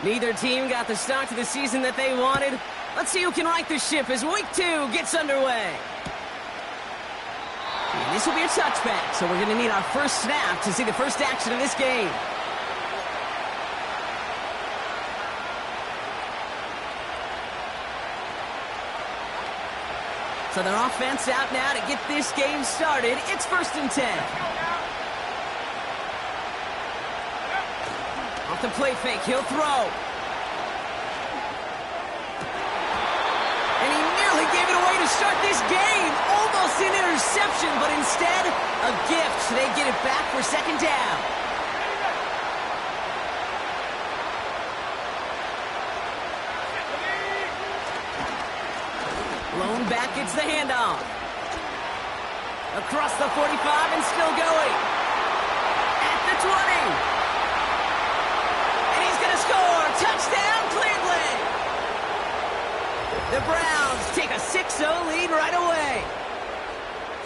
Neither team got the start to the season that they wanted. Let's see who can right the ship as week 2 gets underway. And this will be a touchback, so we're going to need our first snap to see the first action of this game. So their offense out now to get this game started. It's 1st and 10. Off the play fake, he'll throw. And he nearly gave it away to start this game. Almost an interception, but instead, a gift. They get it back for 2nd down. Lone back gets the handoff. Across the 45 and still going. At the 20. And he's going to score. Touchdown, Cleveland. The Browns take a 6-0 lead right away.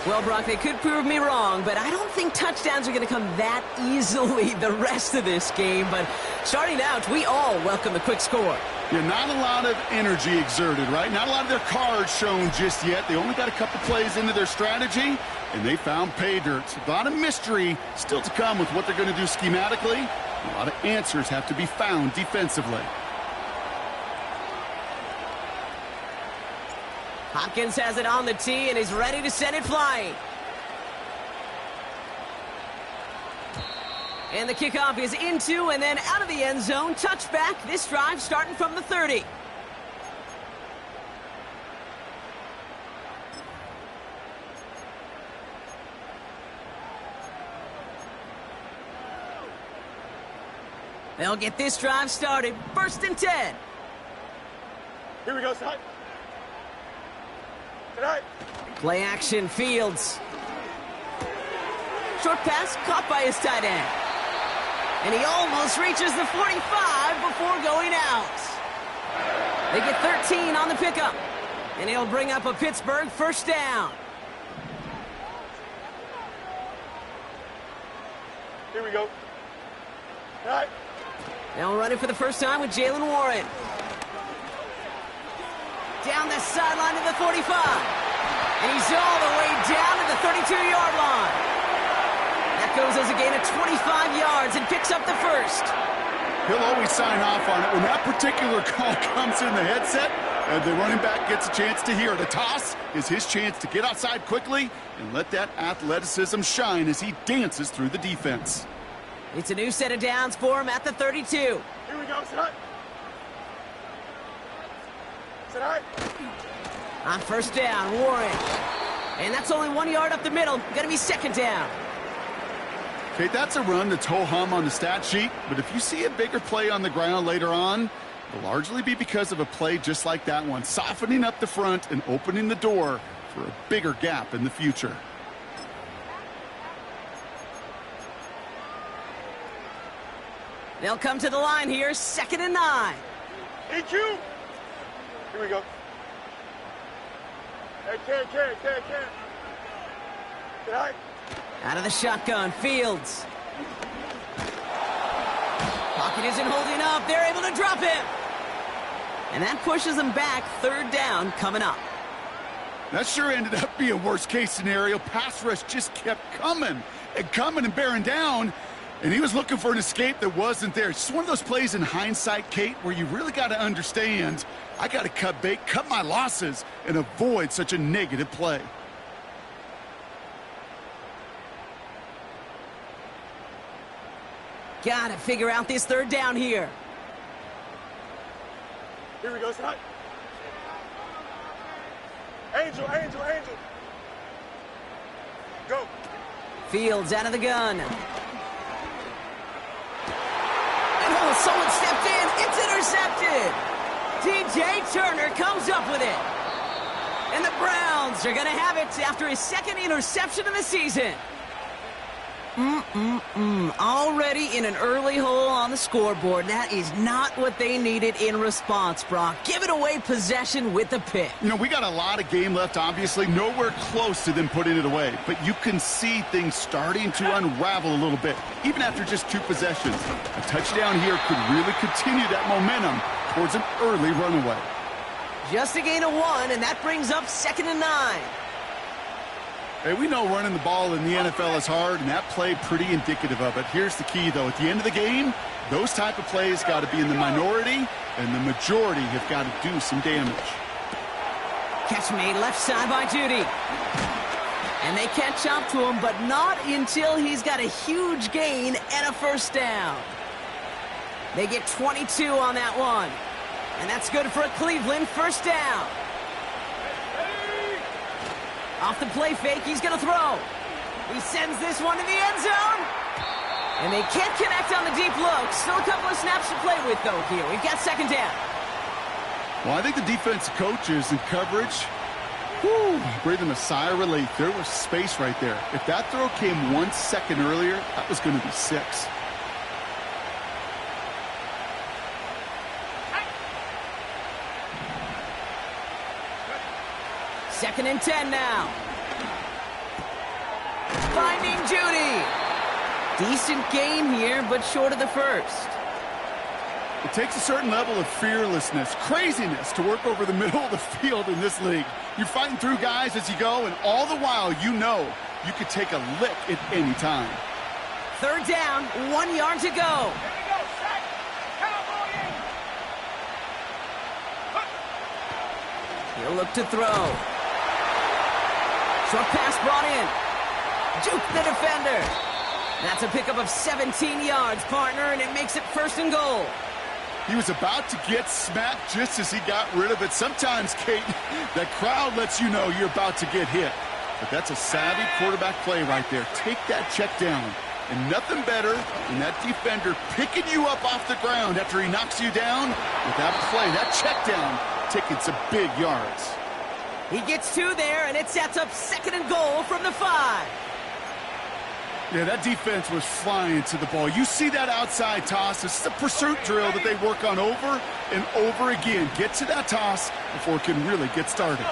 Well, Brock, they could prove me wrong, but I don't think touchdowns are going to come that easily the rest of this game. But starting out, we all welcome the quick score. Yeah, not a lot of energy exerted, right? Not a lot of their cards shown just yet. They only got a couple plays into their strategy, and they found pay dirt. A lot of mystery still to come with what they're going to do schematically. A lot of answers have to be found defensively. Hopkins has it on the tee and is ready to send it flying. And the kickoff is into and then out of the end zone. Touchback. This drive starting from the 30. They'll get this drive started. 1st and 10. Here we go, son. Tonight. Play action, Fields. Short pass caught by his tight end. And he almost reaches the 45 before going out. They get 13 on the pickup. And he'll bring up a Pittsburgh 1st down. Here we go. Tonight. They'll run it for the first time with Jalen Warren. Down the sideline to the 45. And he's all the way down to the 32-yard line. That goes as a gain of 25 yards and picks up the 1st. He'll always sign off on it when that particular call comes in the headset and the running back gets a chance to hear it. A toss is his chance to get outside quickly and let that athleticism shine as he dances through the defense. It's a new set of downs for him at the 32. Here we go, son. Tonight. On 1st down, Warren. And that's only 1 yard up the middle. Gonna be 2nd down. Okay, that's a run that's ho-hum on the stat sheet, but if you see a bigger play on the ground later on, it'll largely be because of a play just like that one, softening up the front and opening the door for a bigger gap in the future. They'll come to the line here, 2nd and 9. EQ. Here we go. Hey, can. Tonight. Out of the shotgun, Fields. Pocket isn't holding up. They're able to drop him. And that pushes them back. 3rd down coming up. That sure ended up being a worst-case scenario. Pass rush just kept coming and bearing down. And he was looking for an escape that wasn't there. It's just one of those plays in hindsight, Kate, where you really got to understand, I got to cut bait, cut my losses, and avoid such a negative play. Got to figure out this 3rd down here. Here we go, son. Angel. Go. Fields out of the gun. Oh, someone stepped in. It's intercepted. DJ Turner comes up with it. And the Browns are going to have it after his 2nd interception of the season. Already in an early hole on the scoreboard. That is not what they needed in response, Brock. Giving away possession with the pick. You know, we got a lot of game left, obviously. Nowhere close to them putting it away. But you can see things starting to unravel a little bit, even after just 2 possessions. A touchdown here could really continue that momentum towards an early runaway. Just a gain of 1, and that brings up 2nd and 9. Hey, we know running the ball in the NFL is hard, and that play pretty indicative of it. Here's the key, though. At the end of the game, those type of plays got to be in the minority, and the majority have got to do some damage. Catch made left side by Judy. And they catch up to him, but not until he's got a huge gain and a first down. They get 22 on that one. And that's good for a Cleveland first down. Off the play fake, he's going to throw. He sends this one to the end zone. And they can't connect on the deep look. Still a couple of snaps to play with, though, here. We've got 2nd down. Well, I think the defensive coaches in coverage, breathing a sigh of relief. There was space right there. If that throw came 1 second earlier, that was going to be 6. Second and 10 now. Finding Judy. Decent gain here, but short of the first. It takes a certain level of fearlessness, craziness to work over the middle of the field in this league. You're fighting through guys as you go, and all the while you know you could take a lick at any time. 3rd down, 1 yard to go. He'll look to throw. Short pass brought in. Juke the defender. That's a pickup of 17 yards, partner, and it makes it 1st and goal. He was about to get smacked just as he got rid of it. Sometimes, Kate, that crowd lets you know you're about to get hit. But that's a savvy quarterback play right there. Take that check down. And nothing better than that defender picking you up off the ground after he knocks you down with that play, that check down, taking some big yards. He gets 2 there, and it sets up 2nd and goal from the 5. Yeah, that defense was flying to the ball. You see that outside toss. This is a pursuit drill that they work on over and over again. Get to that toss before it can really get started.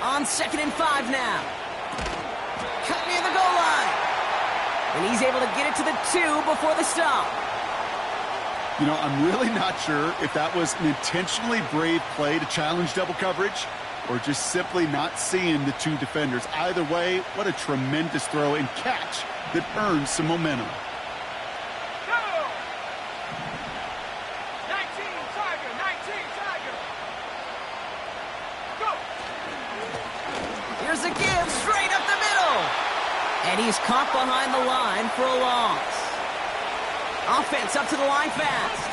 On 2nd and 5 now. Cut near the goal line. And he's able to get it to the 2 before the stop. You know, I'm really not sure if that was an intentionally brave play to challenge double coverage or just simply not seeing the 2 defenders. Either way, what a tremendous throw and catch that earns some momentum. Go! 19 Tiger, 19 Tiger. Go! Here's a give straight up the middle. And he's caught behind the line for a loss. Offense up to the line fast.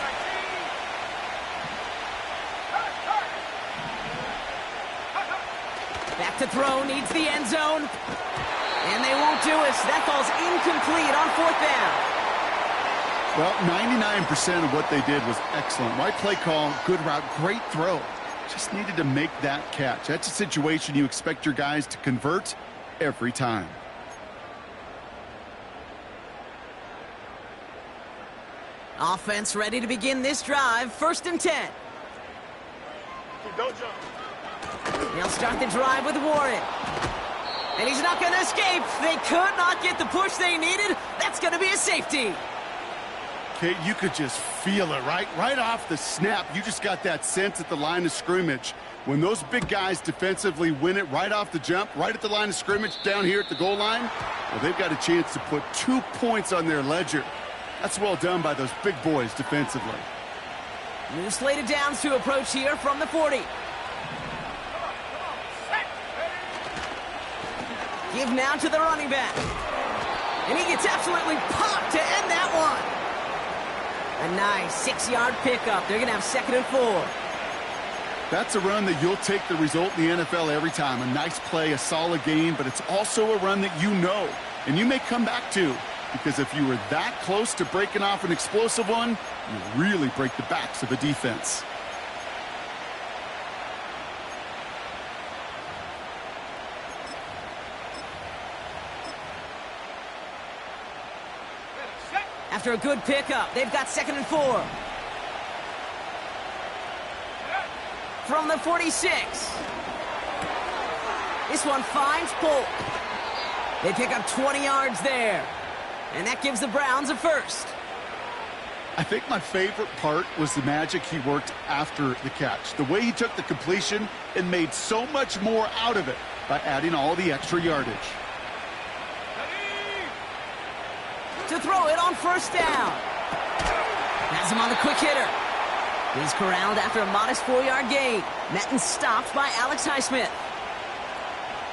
Back to throw, needs the end zone. And they won't do it. That ball's incomplete on 4th down. Well, 99% of what they did was excellent. Right play call, good route, great throw. Just needed to make that catch. That's a situation you expect your guys to convert every time. Offense ready to begin this drive. 1st and 10. Don't jump. They'll start the drive with Warren. And he's not going to escape. They could not get the push they needed. That's going to be a safety. Kate, you could just feel it, right? Right off the snap, you just got that sense at the line of scrimmage. When those big guys defensively win it right off the jump, right at the line of scrimmage down here at the goal line, well, they've got a chance to put 2 points on their ledger. That's well done by those big boys defensively. New slated downs to approach here from the 40. Give now to the running back. And he gets absolutely popped to end that one. A nice 6-yard pickup. They're going to have 2nd and 4. That's a run that you'll take the result in the NFL every time. A nice play, a solid game, but it's also a run that you know and you may come back to. Because if you were that close to breaking off an explosive one, you really break the backs of a defense. after a good pickup. They've got 2nd and 4. From the 46. This one finds Polk. They pick up 20 yards there. And that gives the Browns a first. I think my favorite part was the magic he worked after the catch. The way he took the completion and made so much more out of it by adding all the extra yardage. To throw it on 1st down. Has him on the quick hitter. He's corralled after a modest 4-yard gain. Met and stopped by Alex Highsmith.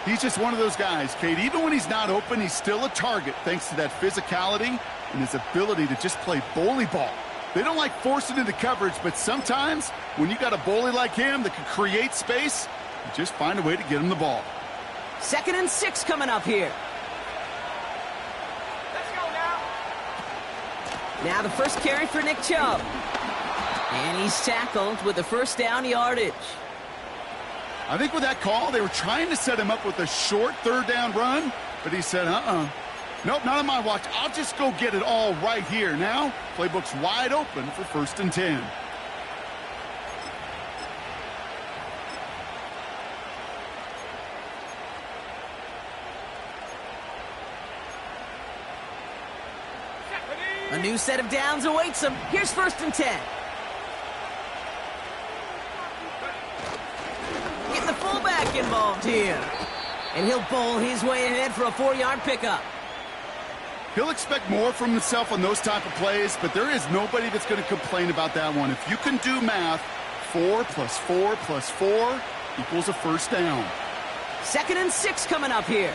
He's just one of those guys, Kate. Even when he's not open, he's still a target thanks to that physicality and his ability to just play bully ball. They don't like forcing into coverage, but sometimes when you got a bully like him that can create space, you just find a way to get him the ball. 2nd and 6 coming up here. Let's go now. Now the first carry for Nick Chubb. And he's tackled with the 1st down yardage. I think with that call, they were trying to set him up with a short 3rd down run, but he said, nope, not on my watch. I'll just go get it all right here. Now, playbook's wide open for 1st and 10. A new set of downs awaits him. Here's 1st and 10. Get the fullback involved here. And he'll bowl his way ahead for a 4-yard pickup. He'll expect more from himself on those type of plays, but there is nobody that's going to complain about that one. If you can do math, 4 plus 4 plus 4 equals a 1st down. 2nd and 6 coming up here.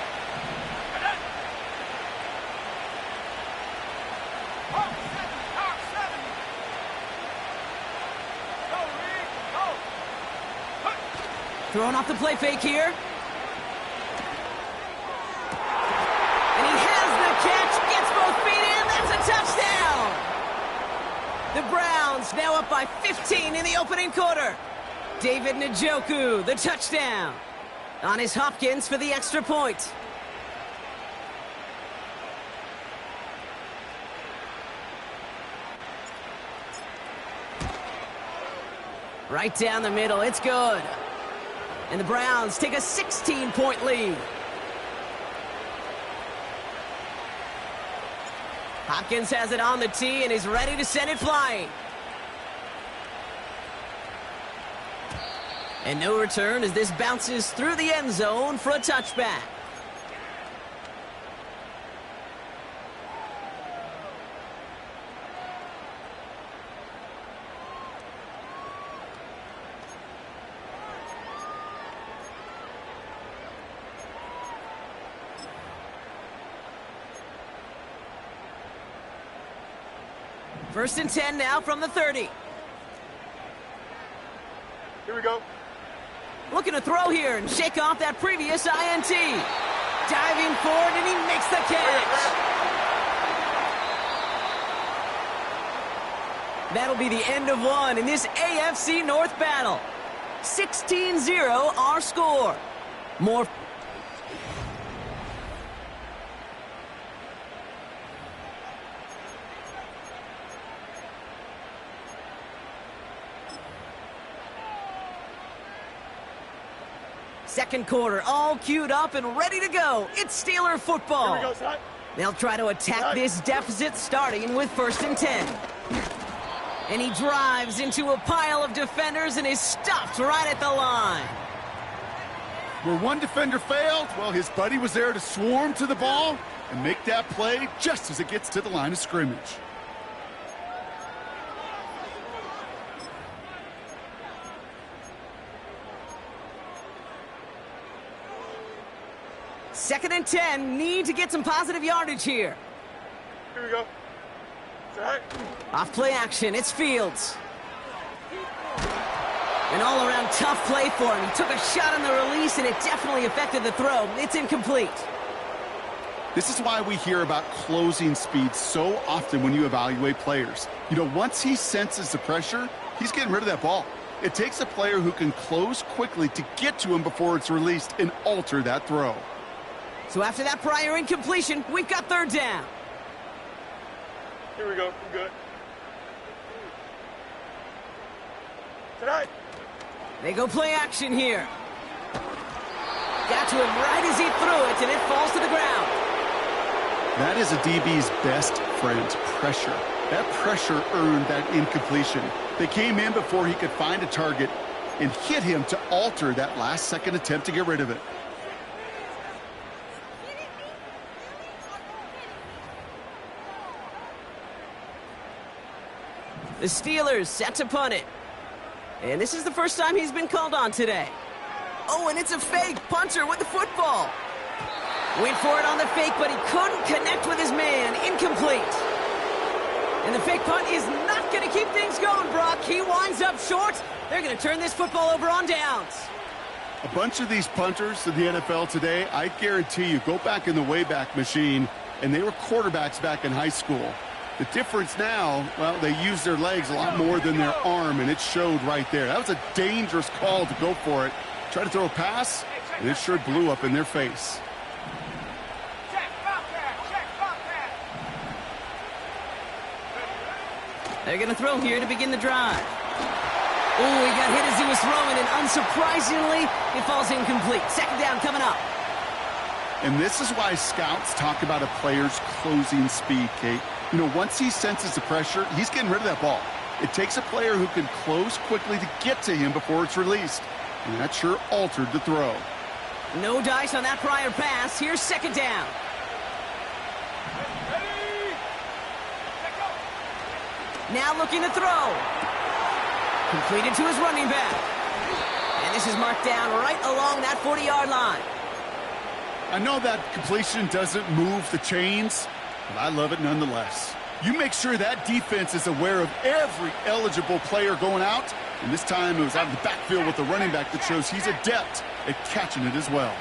Throwing off the play fake here. And he has the catch, gets both feet in, that's a touchdown! The Browns now up by 15 in the opening quarter. David Njoku, the touchdown. On his Hopkins for the extra point. Right down the middle, it's good. And the Browns take a 16-point lead. Hopkins has it on the tee and is ready to send it flying. And no return as this bounces through the end zone for a touchback. First and 10 now from the 30. Here we go. Looking to throw here and shake off that previous INT. Diving forward, and he makes the catch. That'll be the end of one in this AFC North battle. 16-0 our score. More. Second quarter, all queued up and ready to go. It's Steeler football. Here we go, son. They'll try to attack this deficit starting with 1st and 10. And he drives into a pile of defenders and is stopped right at the line. Where one defender failed, well, his buddy was there to swarm to the ball and make that play just as it gets to the line of scrimmage. Second and 10, need to get some positive yardage here. Here we go. Set. Off play action, it's Fields. An all-around tough play for him. He took a shot on the release, and it definitely affected the throw. It's incomplete. This is why we hear about closing speed so often when you evaluate players. You know, once he senses the pressure, he's getting rid of that ball. It takes a player who can close quickly to get to him before it's released and alter that throw. So after that prior incompletion, we've got 3rd down. Here we go. We're good. Tonight. They go play action here. Got to him right as he threw it, and it falls to the ground. That is a DB's best friend, pressure. That pressure earned that incompletion. They came in before he could find a target and hit him to alter that last-second attempt to get rid of it. The Steelers set to punt it. And this is the first time he's been called on today. Oh, and it's a fake. Punter with the football. Went for it on the fake, but he couldn't connect with his man. Incomplete. And the fake punt is not going to keep things going, Brock. He winds up short. They're going to turn this football over on downs. A bunch of these punters in the NFL today, I guarantee you, go back in the Wayback Machine, and they were quarterbacks back in high school. The difference now, well, they use their legs a lot more than their arm, and it showed right there. That was a dangerous call to go for it. Try to throw a pass, and it sure blew up in their face. They're going to throw here to begin the drive. Oh, he got hit as he was throwing, and unsurprisingly, it falls incomplete. Second down coming up. And this is why scouts talk about a player's closing speed, Kate. You know, once he senses the pressure, he's getting rid of that ball. It takes a player who can close quickly to get to him before it's released. And that sure altered the throw. No dice on that prior pass. Here's second down. Now looking to throw. Completed to his running back. And this is marked down right along that 40-yard line. I know that completion doesn't move the chains, but I love it nonetheless. You make sure that defense is aware of every eligible player going out, and this time it was out of the backfield with the running back that shows he's adept at catching it as well.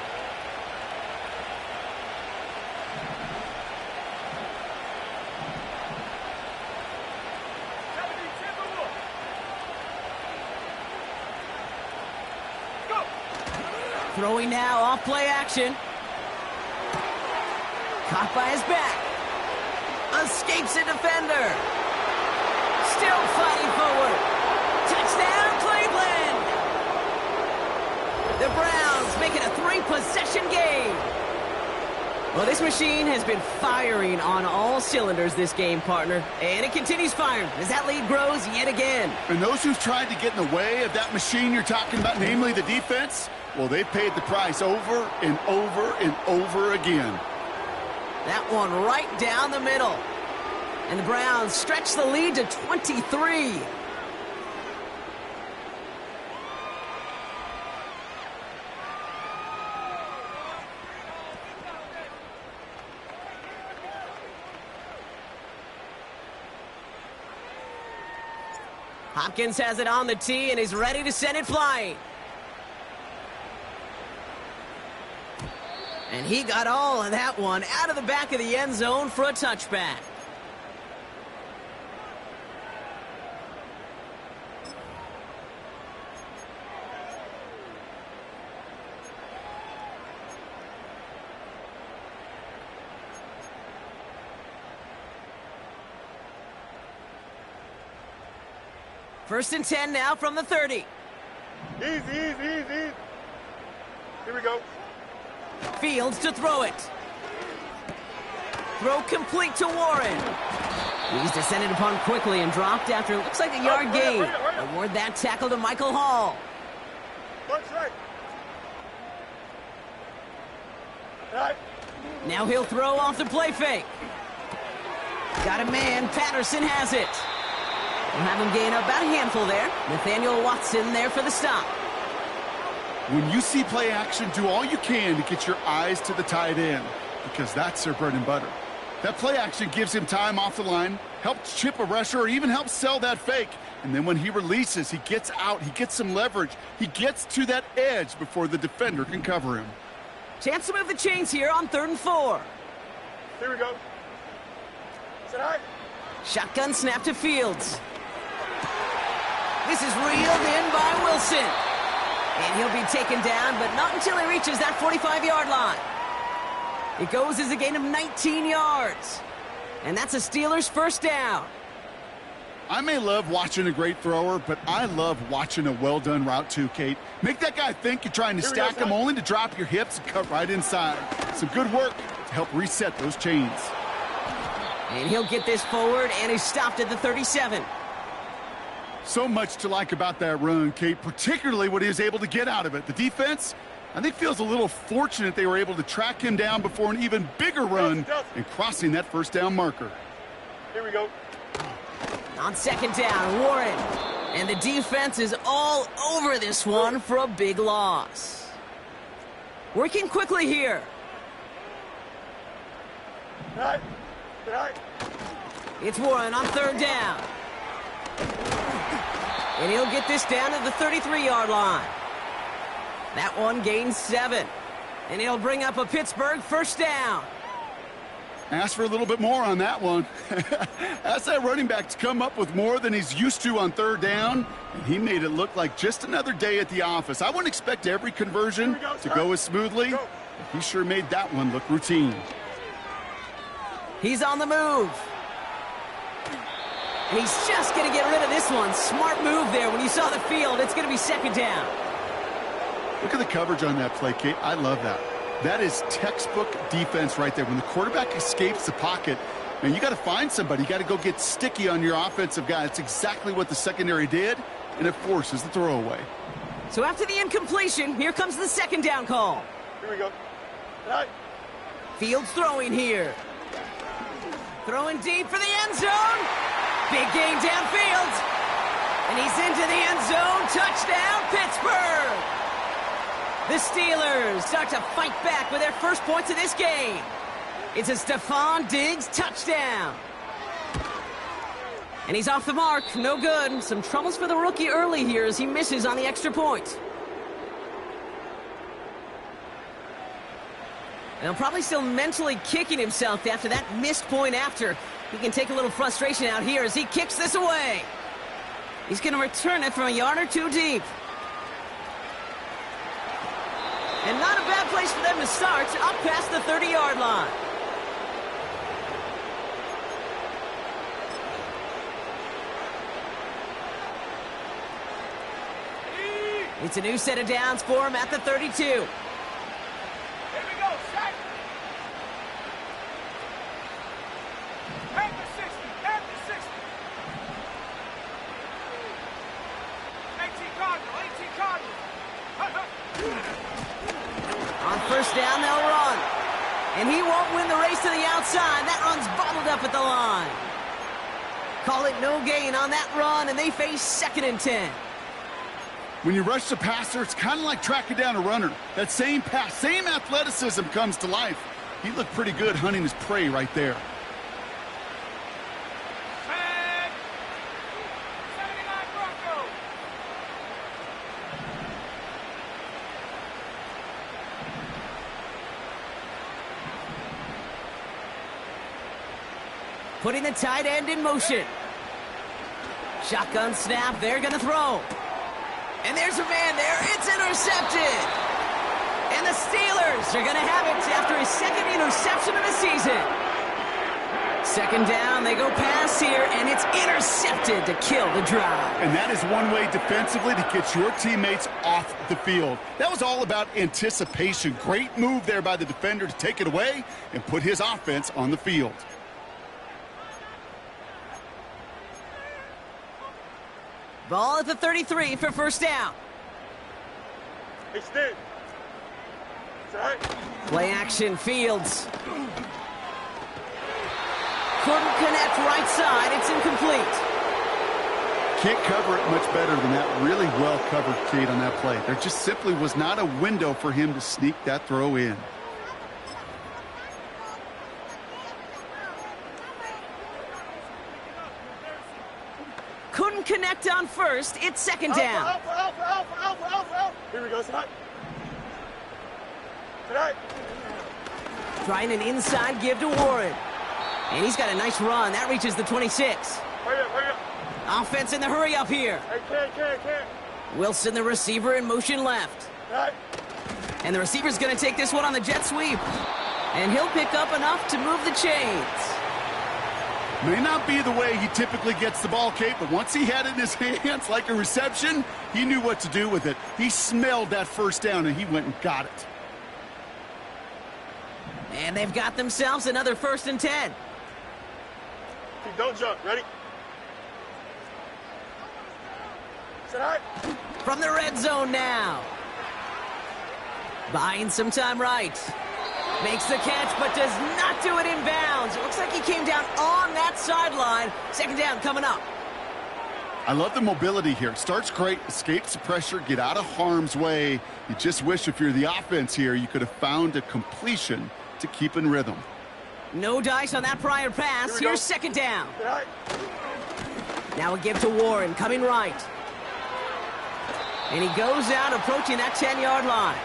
Throwing now off play action. Caught by his back. Escapes a defender. Still fighting forward. Touchdown, Cleveland! The Browns make it a 3-possession game. Well, this machine has been firing on all cylinders this game, partner. And it continues firing as that lead grows yet again. And those who've tried to get in the way of that machine you're talking about, namely the defense, well, they paid the price over and over and over again. That one right down the middle. And the Browns stretch the lead to 23. Hopkins has it on the tee and is ready to send it flying. And he got all of that one out of the back of the end zone for a touchback. First and 10 now from the 30. Easy, easy, easy. Here we go. Fields to throw it. Throw complete to Warren. He's descended upon quickly and dropped after it looks like a yard gain. Award that tackle to Michael Hall. One strike. Right. Now he'll throw off the play fake. Got a man. Patterson has it. We'll have him gain about a handful there. Nathaniel Watson there for the stop. When you see play action, do all you can to get your eyes to the tight end, because that's their bread and butter. That play action gives him time off the line, helps chip a rusher, or even helps sell that fake. And then when he releases, he gets out, he gets some leverage. He gets to that edge before the defender can cover him. Chance to move the chains here on 3rd and 4. Here we go. Sit high. Shotgun snap to Fields. This is reeled in by Wilson. And he'll be taken down, but not until he reaches that 45-yard line. It goes as a gain of 19 yards. And that's a Steelers first down. I may love watching a great thrower, but I love watching a well-done route too, Kate. Make that guy think you're trying to stack him only to drop your hips and cut right inside. Some good work to help reset those chains. And he'll get this forward, and he's stopped at the 37. So much to like about that run, Kate, particularly what he was able to get out of it. The defense, I think, feels a little fortunate they were able to track him down before an even bigger run and crossing that first down marker. Here we go. On second down, Warren. And the defense is all over this one for a big loss. Working quickly here. Right. It's Warren on third down. And he'll get this down to the 33-yard line. That one gains 7. And he'll bring up a Pittsburgh first down. Ask for a little bit more on that one. Ask that running back to come up with more than he's used to on third down, and he made it look like just another day at the office. I wouldn't expect every conversion to go as smoothly, but he sure made that one look routine. He's on the move. And he's just going to get rid of this one. Smart move there. When you saw the field, it's going to be second down. Look at the coverage on that play, Kate. I love that. That is textbook defense right there. When the quarterback escapes the pocket, and you got to find somebody. You got to go get sticky on your offensive guy. That's exactly what the secondary did, and it forces the throwaway. So after the incompletion, here comes the second down call. Here we go. Right. Fields throwing here. Throwing deep for the end zone. Big gain downfield. And he's into the end zone. Touchdown, Pittsburgh. The Steelers start to fight back with their first points of this game. It's a Stephon Diggs touchdown. And he's off the mark. No good. Some troubles for the rookie early here as he misses on the extra point. And he'll probably still mentally kicking himself after that missed point after. He can take a little frustration out here as he kicks this away. He's going to return it from a yard or two deep. And not a bad place for them to start, up past the 30-yard line. It's a new set of downs for him at the 32. Here we go, sack. At the 60, at the 60. 18 Cardinal. On first down, they'll run. And he won't win the race to the outside. That run's bottled up at the line. Call it no gain on that run, and they face 2nd and 10. When you rush the passer, it's kind of like tracking down a runner. That same pass, same athleticism comes to life. He looked pretty good hunting his prey right there. Tag. 79 Broncos. Putting the tight end in motion. Shotgun snap, they're going to throw. And there's a man there, it's intercepted. And the Steelers are going to have it after his 2nd interception of the season. 2nd down, they go pass here, and it's intercepted to kill the drive. And that is one way defensively to get your teammates off the field. That was all about anticipation. Great move there by the defender to take it away and put his offense on the field. Ball at the 33 for first down. Extend. Right. Play action, Fields. Couldn't connect right side. It's incomplete. Can't cover it much better than that. Really well covered, Kate, on that play. There just simply was not a window for him to sneak that throw in. Couldn't connect on first. It's 2nd down. Alpha. Here we go, son. Tonight. Trying an inside give to Warren. And he's got a nice run. That reaches the 26. Hurry up. Offense in the hurry up here. Hey, can't. Wilson, the receiver, in motion left. Right. And the receiver's going to take this one on the jet sweep. And he'll pick up enough to move the chains. May not be the way he typically gets the ball, Kate, but once he had it in his hands like a reception, he knew what to do with it. He smelled that first down, and he went and got it. And they've got themselves another 1st and 10. Don't jump. Ready? Sit high. From the red zone now. Buying some time right. Makes the catch, but does not do it in bounds. It looks like he came down on that sideline. 2nd down coming up. I love the mobility here. Starts great, escapes the pressure, get out of harm's way. You just wish if you're the offense here, you could have found a completion to keep in rhythm. No dice on that prior pass. Here's 2nd down. Now a give to Warren, coming right. And he goes out approaching that 10-yard line.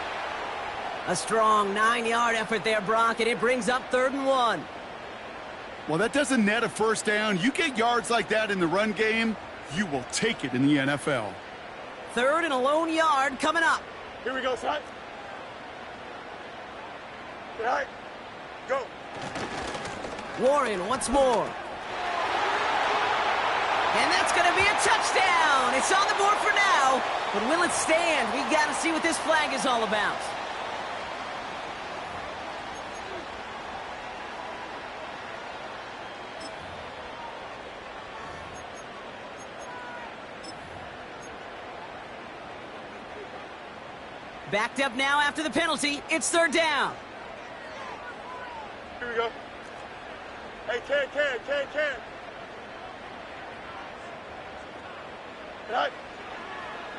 A strong 9-yard effort there, Brock, and it brings up 3rd and 1. Well, that doesn't net a 1st down. You get yards like that in the run game, you will take it in the NFL. 3rd and a lone yard coming up. Here we go, son. Sit high. Go. Warren once more. And that's going to be a touchdown. It's on the board for now. But will it stand? We got to see what this flag is all about. Backed up now after the penalty. It's 3rd down. Here we go. Hey, can. Right.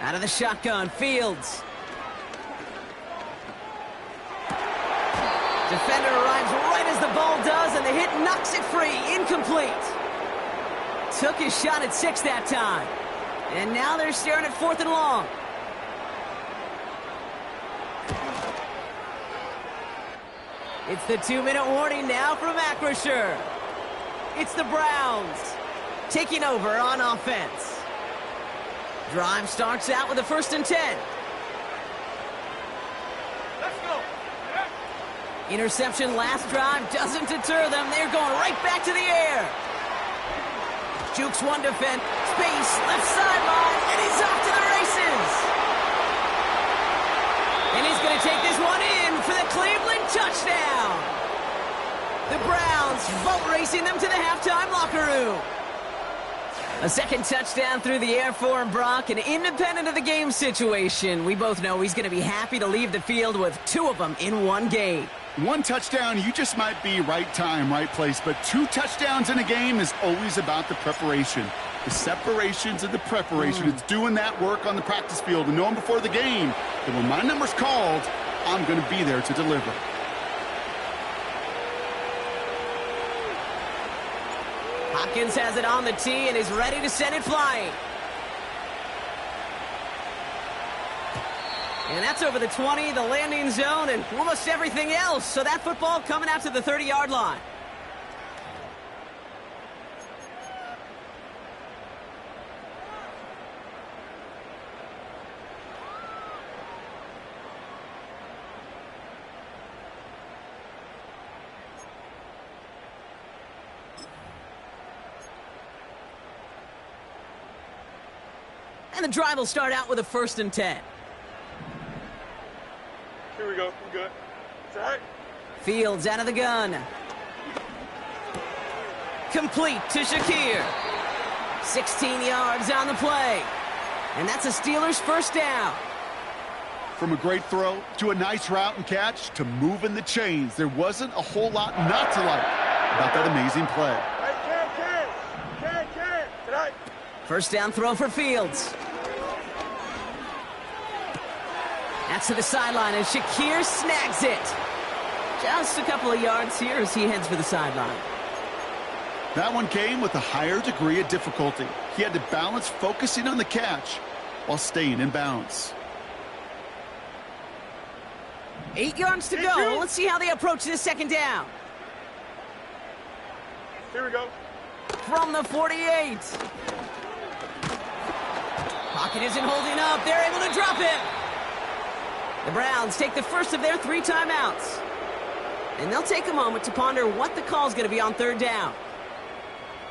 Out of the shotgun, Fields. Defender arrives right as the ball does, and the hit knocks it free. Incomplete. Took his shot at 6 that time. And now they're staring at 4th and long. It's the 2-minute warning now from Acrisure. It's the Browns taking over on offense. Drive starts out with a 1st and 10. Let's go. Interception last drive doesn't deter them. They're going right back to the air. Jukes one defend. Space, left sideline, and he's off to the races. And he's going to take this one in for the Cleveland touchdown. The Browns boat racing them to the halftime locker room. A 2nd touchdown through the air for him, Brock, and independent of the game situation, we both know he's going to be happy to leave the field with 2 of them in one game. 1 touchdown, you just might be right time, right place, but 2 touchdowns in a game is always about the preparation. The separations and the preparation. It's doing that work on the practice field and knowing before the game that when my number's called, I'm going to be there to deliver. Hopkins has it on the tee and is ready to send it flying. And that's over the 20, the landing zone, and almost everything else. So that football coming out to the 30-yard line. And the drive will start out with a 1st and 10. Here we go. We're good. Set. Fields out of the gun. Complete to Shakir. 16 yards on the play. And that's a Steelers 1st down. From a great throw to a nice route and catch to moving the chains, there wasn't a whole lot not to like about that amazing play. Hey, can. Tonight. 1st down throw for Fields. That's to the sideline, and Shakir snags it. Just a couple of yards here as he heads for the sideline. That one came with a higher degree of difficulty. He had to balance focusing on the catch while staying in bounds. 8 yards to go. Let's see how they approach this 2nd down. Here we go. From the 48. Pocket isn't holding up. They're able to drop it. The Browns take the first of their 3 timeouts. And they'll take a moment to ponder what the call is going to be on 3rd down.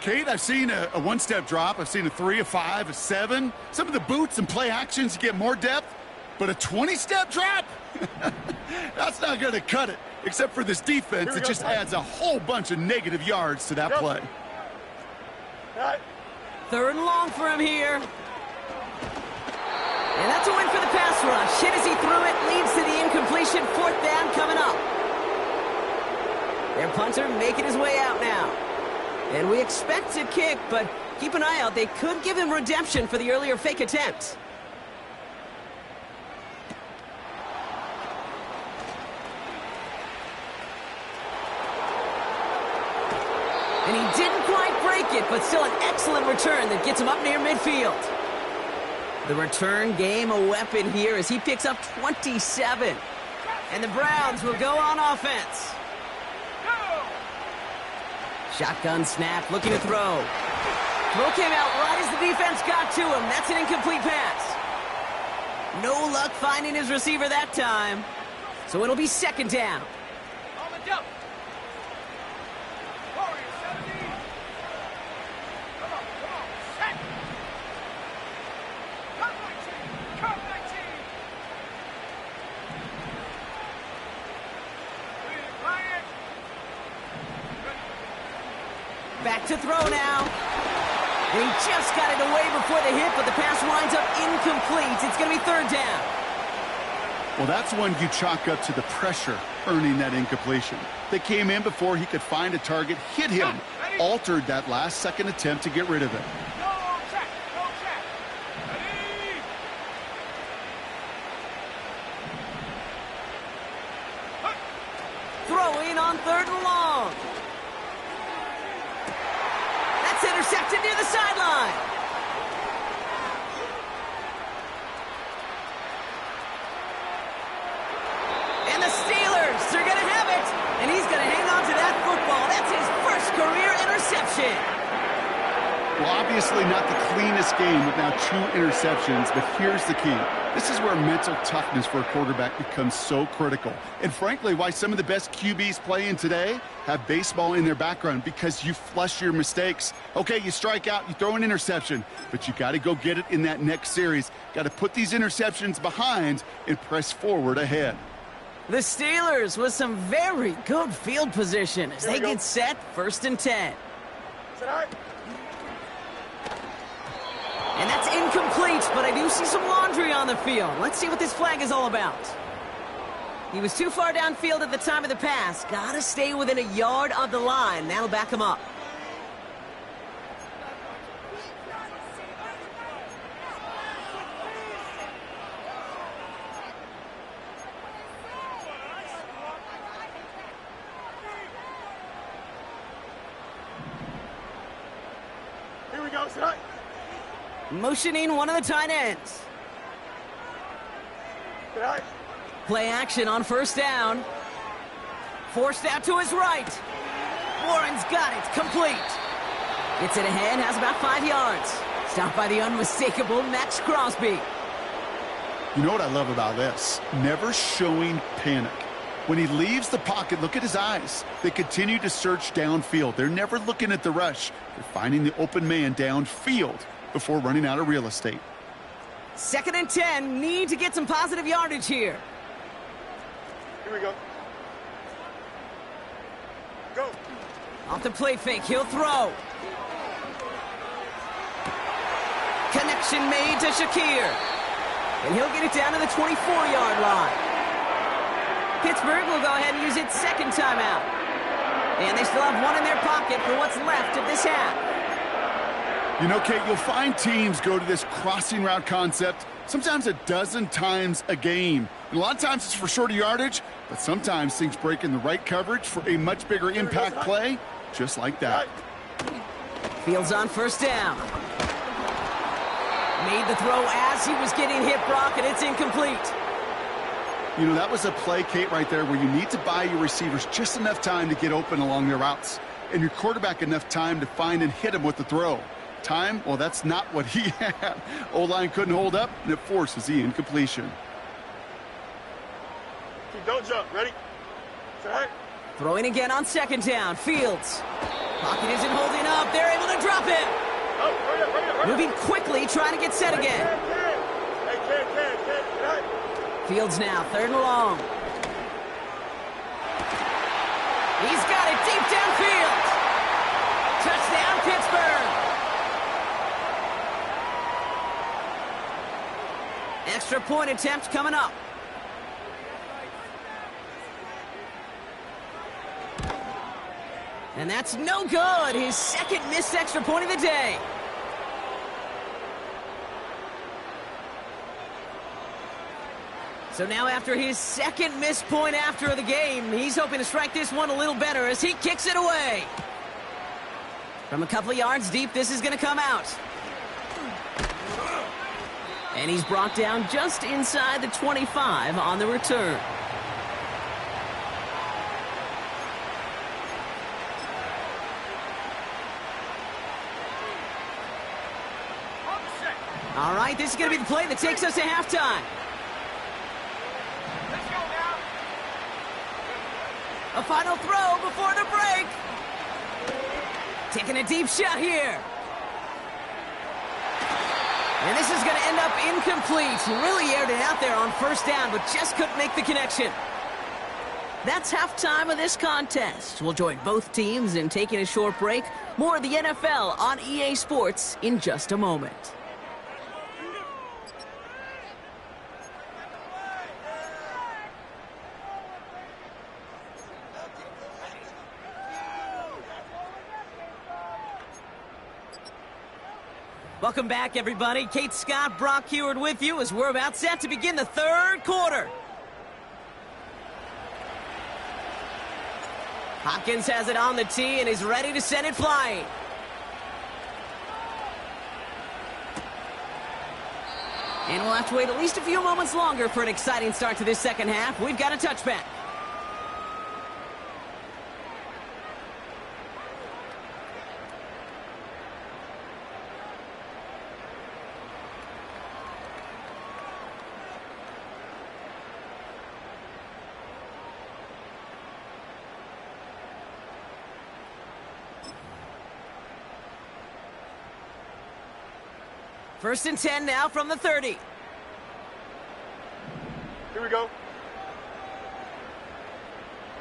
Kate, I've seen a one-step drop. I've seen a 3, a 5, a 7. Some of the boots and play actions get more depth, but a 20-step drop? That's not going to cut it, except for this defense that just adds a whole bunch of negative yards to that play. Third and long for him here. And that's a win for the pass rush. Hit as he threw it, leads to the incompletion. Fourth down coming up. Their punter making his way out now. And we expect to kick, but keep an eye out. They could give him redemption for the earlier fake attempt. And he didn't quite break it, but still an excellent return that gets him up near midfield. The return game a weapon here as he picks up 27. And the Browns will go on offense. Shotgun snap, looking to throw. Throw came out right as the defense got to him. That's an incomplete pass. No luck finding his receiver that time. So it'll be second down. Back to throw now. And he just got it away before the hit, but the pass winds up incomplete. It's going to be third down. Well, that's one you chalk up to the pressure earning that incompletion. They came in before he could find a target, hit him, altered that last-second attempt to get rid of it. Throwing on third and long. That's intercepted near the sideline. And the Steelers are going to have it. And he's going to hang on to that football. That's his first career interception. Well, obviously not the cleanest game with now 2 interceptions, but here's the key. This is where mental toughness for a quarterback becomes so critical. And frankly, why some of the best QBs playing today have baseball in their background, because you flush your mistakes. Okay, you strike out, you throw an interception, but you got to go get it in that next series. Got to put these interceptions behind and press forward ahead. The Steelers with some very good field position as they get set, 1st and 10. And that's incomplete, but I do see some laundry on the field. Let's see what this flag is all about. He was too far downfield at the time of the pass. Got to stay within a yard of the line. That'll back him up. Here we go, son. Motioning one of the tight ends. Play action on 1st down. Forced out to his right. Warren's got it. Complete. Gets it ahead. Has about 5 yards. Stopped by the unmistakable Max Crosby. You know what I love about this? Never showing panic. When he leaves the pocket, look at his eyes. They continue to search downfield. They're never looking at the rush. They're finding the open man downfield before running out of real estate. 2nd and 10. Need to get some positive yardage here. Here we go. Go. Off the play fake. He'll throw. Connection made to Shakir. And he'll get it down to the 24-yard line. Pittsburgh will go ahead and use its 2nd timeout. And they still have one in their pocket for what's left of this half. You know, Kate, you'll find teams go to this crossing route concept sometimes a dozen times a game. And a lot of times it's for shorter yardage, but sometimes things break in the right coverage for a much bigger impact play, just like that. Fields on 1st down. Made the throw as he was getting hit, Brock, and it's incomplete. You know, that was a play, Kate, right there where you need to buy your receivers just enough time to get open along their routes, and your quarterback enough time to find and hit him with the throw. Time, well, that's not what he had. O-line couldn't hold up, and it forces the incompletion. Don't jump. Ready? Set. Throwing again on second down. Fields. Pocket isn't holding up. They're able to drop it. Moving quickly, trying to get set again. Fields now, 3rd and long. He's got it deep downfield. Touchdown, Pittsburgh. Extra point attempt coming up. And that's no good. His 2nd missed extra point of the day. So now after his 2nd missed point after the game, he's hoping to strike this one a little better as he kicks it away. From a couple of yards deep, this is going to come out. And he's brought down just inside the 25 on the return. All right, this is going to be the play that takes us to halftime. A final throw before the break. Taking a deep shot here. And this is going to end up incomplete. Really aired it out there on 1st down, but just couldn't make the connection. That's halftime of this contest. We'll join both teams in taking a short break. More of the NFL on EA Sports in just a moment. Welcome back, everybody. Kate Scott, Brock Heward with you as we're about set to begin the 3rd quarter. Hopkins has it on the tee and is ready to send it flying. And we'll have to wait at least a few moments longer for an exciting start to this 2nd half. We've got a touchback. First and 10 now from the 30. Here we go. All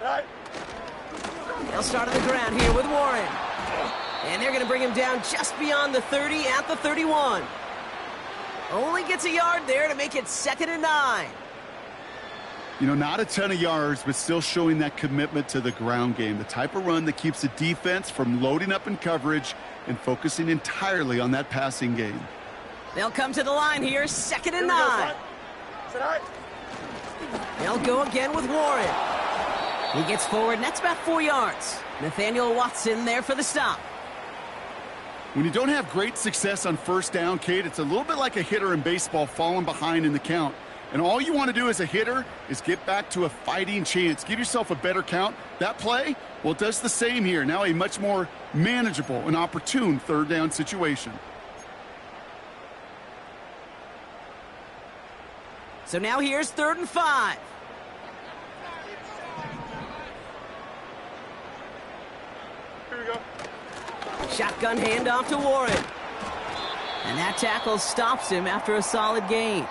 right. They'll start on the ground here with Warren. And they're going to bring him down just beyond the 30 at the 31. Only gets a yard there to make it 2nd and 9. You know, not a ton of yards, but still showing that commitment to the ground game. The type of run that keeps the defense from loading up in coverage and focusing entirely on that passing game. They'll come to the line here, 2nd and 9. They'll go again with Warren. He gets forward, and that's about 4 yards. Nathaniel Watson there for the stop. When you don't have great success on 1st down, Kate, it's a little bit like a hitter in baseball falling behind in the count. And all you want to do as a hitter is get back to a fighting chance. Give yourself a better count. That play, well, it does the same here. Now a much more manageable and opportune 3rd down situation. So now here's 3rd and 5. Here we go. Shotgun handoff to Warren. And that tackle stops him after a solid gain.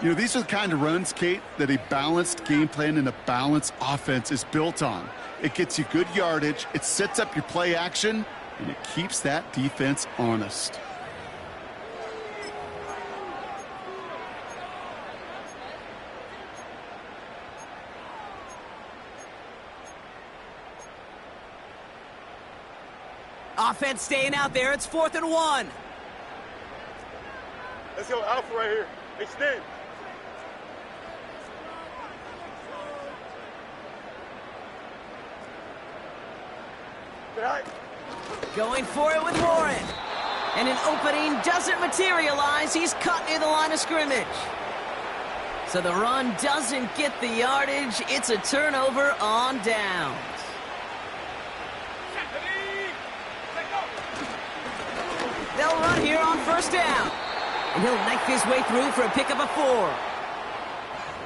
You know, these are the kind of runs, Kate, that a balanced game plan and a balanced offense is built on. It gets you good yardage, it sets up your play action, and it keeps that defense honest. Offense staying out there. It's 4th and 1. Let's go alpha right here. Extend. Going for it with Warren. And an opening doesn't materialize. He's cut near the line of scrimmage. So the run doesn't get the yardage. It's a turnover on downs. They'll run here on 1st down. And he'll knife his way through for a pickup of 4.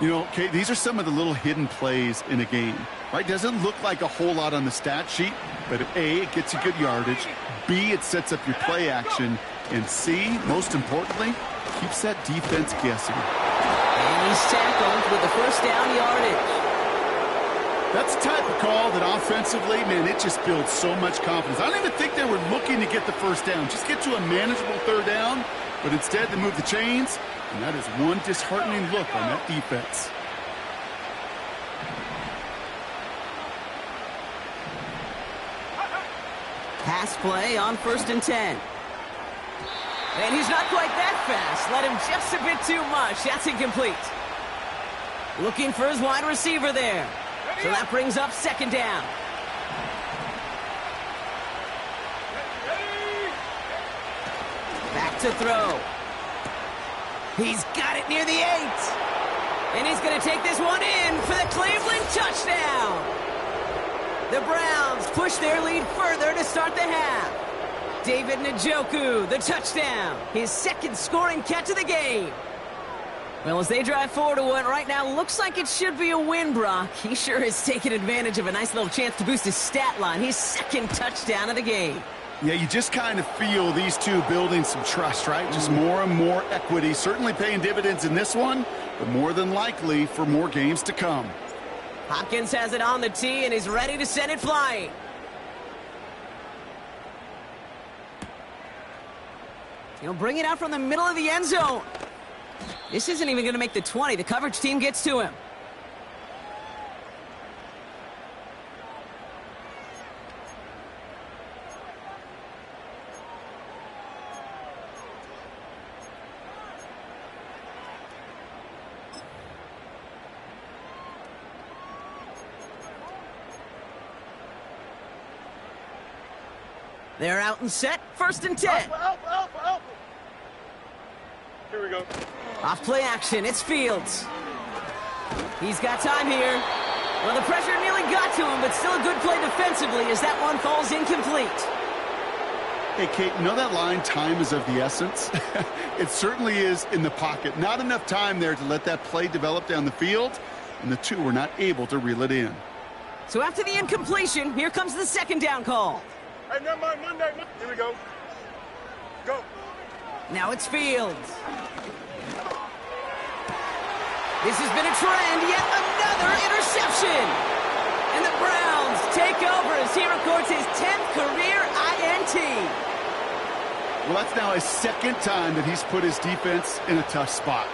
You know, Kate, these are some of the little hidden plays in a game, right? Doesn't look like a whole lot on the stat sheet, but A, it gets you good yardage, B, it sets up your play action, and C, most importantly, keeps that defense guessing. And he's tackled with the first down yardage. That's the type of call that offensively, man, it just builds so much confidence. I don't even think they were looking to get the first down. Just get to a manageable third down, but instead they move the chains, and that is one disheartening look on that defense. Pass play on 1st and 10. And he's not quite that fast. Let him just a bit too much. That's incomplete. Looking for his wide receiver there. So that brings up 2nd down. Back to throw. He's got it near the 8. And he's going to take this one in for the Cleveland touchdown. The Browns push their lead further to start the half. David Njoku, the touchdown. His 2nd scoring catch of the game. Well, as they drive forward to what right now looks like it should be a win, Brock, he sure has taken advantage of a nice little chance to boost his stat line. His 2nd touchdown of the game. Yeah, you just kind of feel these two building some trust, right? Just more and more equity. Certainly paying dividends in this one, but more than likely for more games to come. Hopkins has it on the tee and is ready to send it flying. He'll bring it out from the middle of the end zone. This isn't even going to make the 20. The coverage team gets to him. They're out and set. 1st and 10. Alpha. Here we go. Off play action. It's Fields. He's got time here. Well, the pressure nearly got to him, but still a good play defensively as that one falls incomplete. Hey, Kate, you know that line, time is of the essence? It certainly is in the pocket. Not enough time there to let that play develop down the field, and the two were not able to reel it in. So after the incompletion, here comes the 2nd down call. Hey, never mind, Monday. Here we go. Go. Now it's Fields. This has been a trend, yet another interception. And the Browns take over as he records his 10th career INT. Well, that's now his 2nd time that he's put his defense in a tough spot.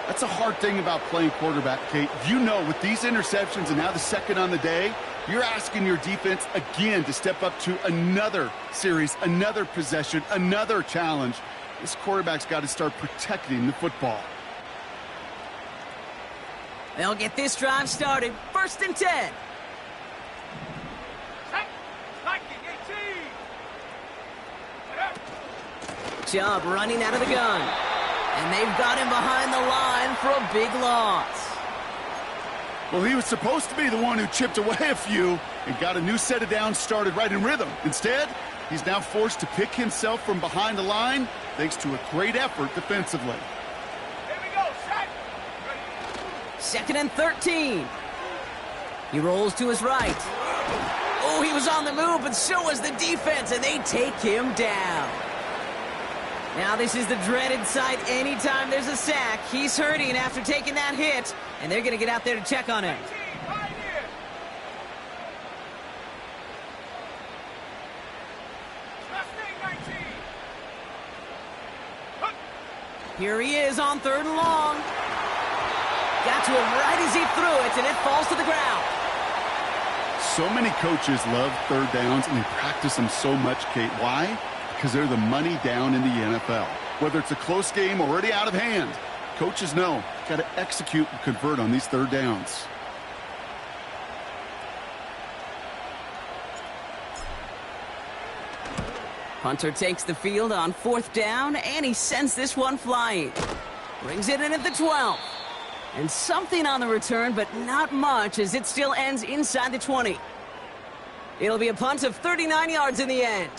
That's a hard thing about playing quarterback, Kate. You know, with these interceptions and now the 2nd on the day, you're asking your defense again to step up to another series, another possession, another challenge. This quarterback's got to start protecting the football. They'll get this drive started. 1st and 10. Chubb running out of the gun. And they've got him behind the line for a big loss. Well, he was supposed to be the one who chipped away a few and got a new set of downs started right in rhythm. Instead, he's now forced to pick himself from behind the line thanks to a great effort defensively. Here we go, set. 2nd and 13. He rolls to his right. Oh, he was on the move, but so was the defense, and they take him down. Now this is the dreaded sight anytime there's a sack. He's hurting after taking that hit, and they're going to get out there to check on him. Here he is on 3rd and long. Got to him right as he threw it, and it falls to the ground. So many coaches love 3rd downs, and they practice them so much, Kate. Why? Because they're the money down in the NFL. Whether it's a close game or already out of hand, coaches know got to execute and convert on these 3rd downs. Hunter takes the field on 4th down, and he sends this one flying. Brings it in at the 12. And something on the return, but not much, as it still ends inside the 20. It'll be a punt of 39 yards in the end.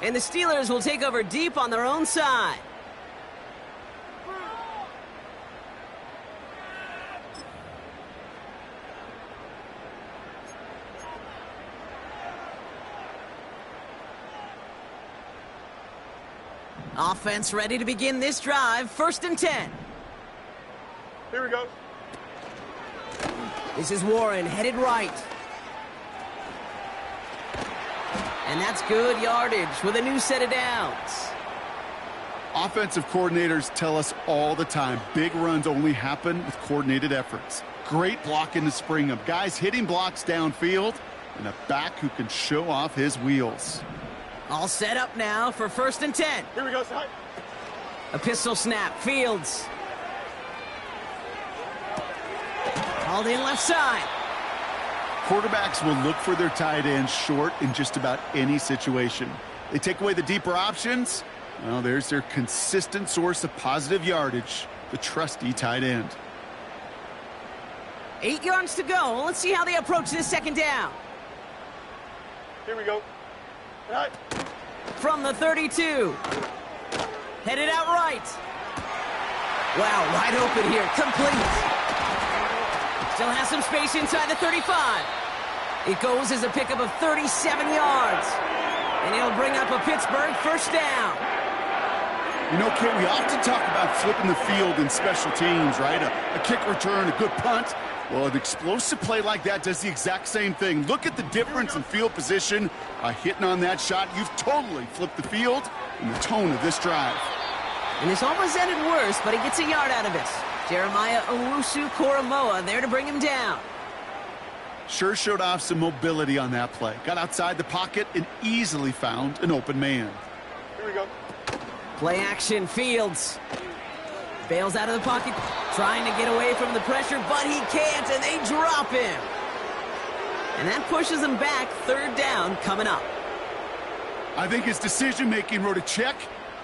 And the Steelers will take over deep on their own side. Offense ready to begin this drive. 1st and 10. Here we go. This is Warren, headed right. And that's good yardage with a new set of downs. Offensive coordinators tell us all the time, big runs only happen with coordinated efforts. Great block in the spring of guys hitting blocks downfield and a back who can show off his wheels. All set up now for 1st and 10. Here we go, side. A pistol snap, Fields. Called in left side. Quarterbacks will look for their tight ends short in just about any situation. They take away the deeper options. Well, there's their consistent source of positive yardage, the trusty tight end. 8 yards to go. Let's see how they approach this 2nd down. Here we go. Right. From the 32. Headed out right. Wow, wide open here. Complete. Still has some space inside the 35. It goes as a pickup of 37 yards. And it'll bring up a Pittsburgh 1st down. You know, Kit, we often talk about flipping the field in special teams, right? A kick return, a good punt. Well, an explosive play like that does the exact same thing. Look at the difference in field position. Hitting on that shot, you've totally flipped the field and the tone of this drive. And this almost ended worse, but he gets a yard out of it. Jeremiah Owusu-Koramoah there to bring him down. Sure showed off some mobility on that play. Got outside the pocket and easily found an open man. Here we go. Play action, Fields. Bails out of the pocket, trying to get away from the pressure, but he can't, and they drop him. And that pushes him back. 3rd down coming up. I think his decision-making wrote a check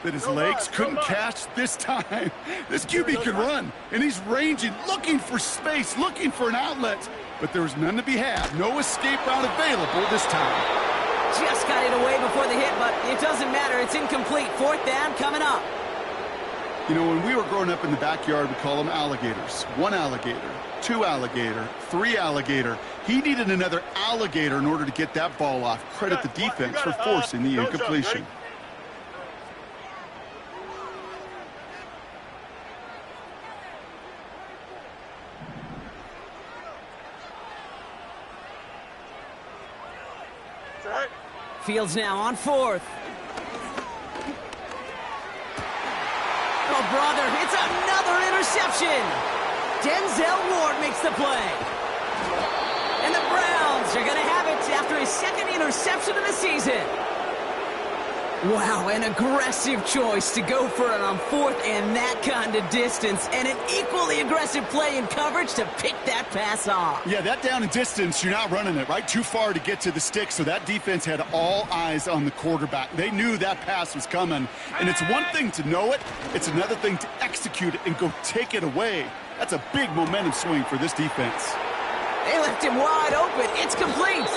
that his legs couldn't catch this time. This QB can run, and he's ranging, looking for space, looking for an outlet. But there was none to be had. No escape route available this time. Just got it away before the hit, but it doesn't matter. It's incomplete. 4th down coming up. You know, when we were growing up in the backyard, we call them alligators. 1 alligator, 2 alligator, 3 alligator. He needed another alligator in order to get that ball off. Credit the defense for forcing the incompletion. Fields now on 4th. Oh, brother, it's another interception. Denzel Ward makes the play. And the Browns are going to have it after his 2nd interception of the season. Wow, an aggressive choice to go for it on 4th and that kind of distance. And an equally aggressive play in coverage to pick that pass off. Yeah, that down and distance, you're not running it, right? Too far to get to the stick, so that defense had all eyes on the quarterback. They knew that pass was coming. And it's one thing to know it, it's another thing to execute it and go take it away. That's a big momentum swing for this defense. They left him wide open. It's complete.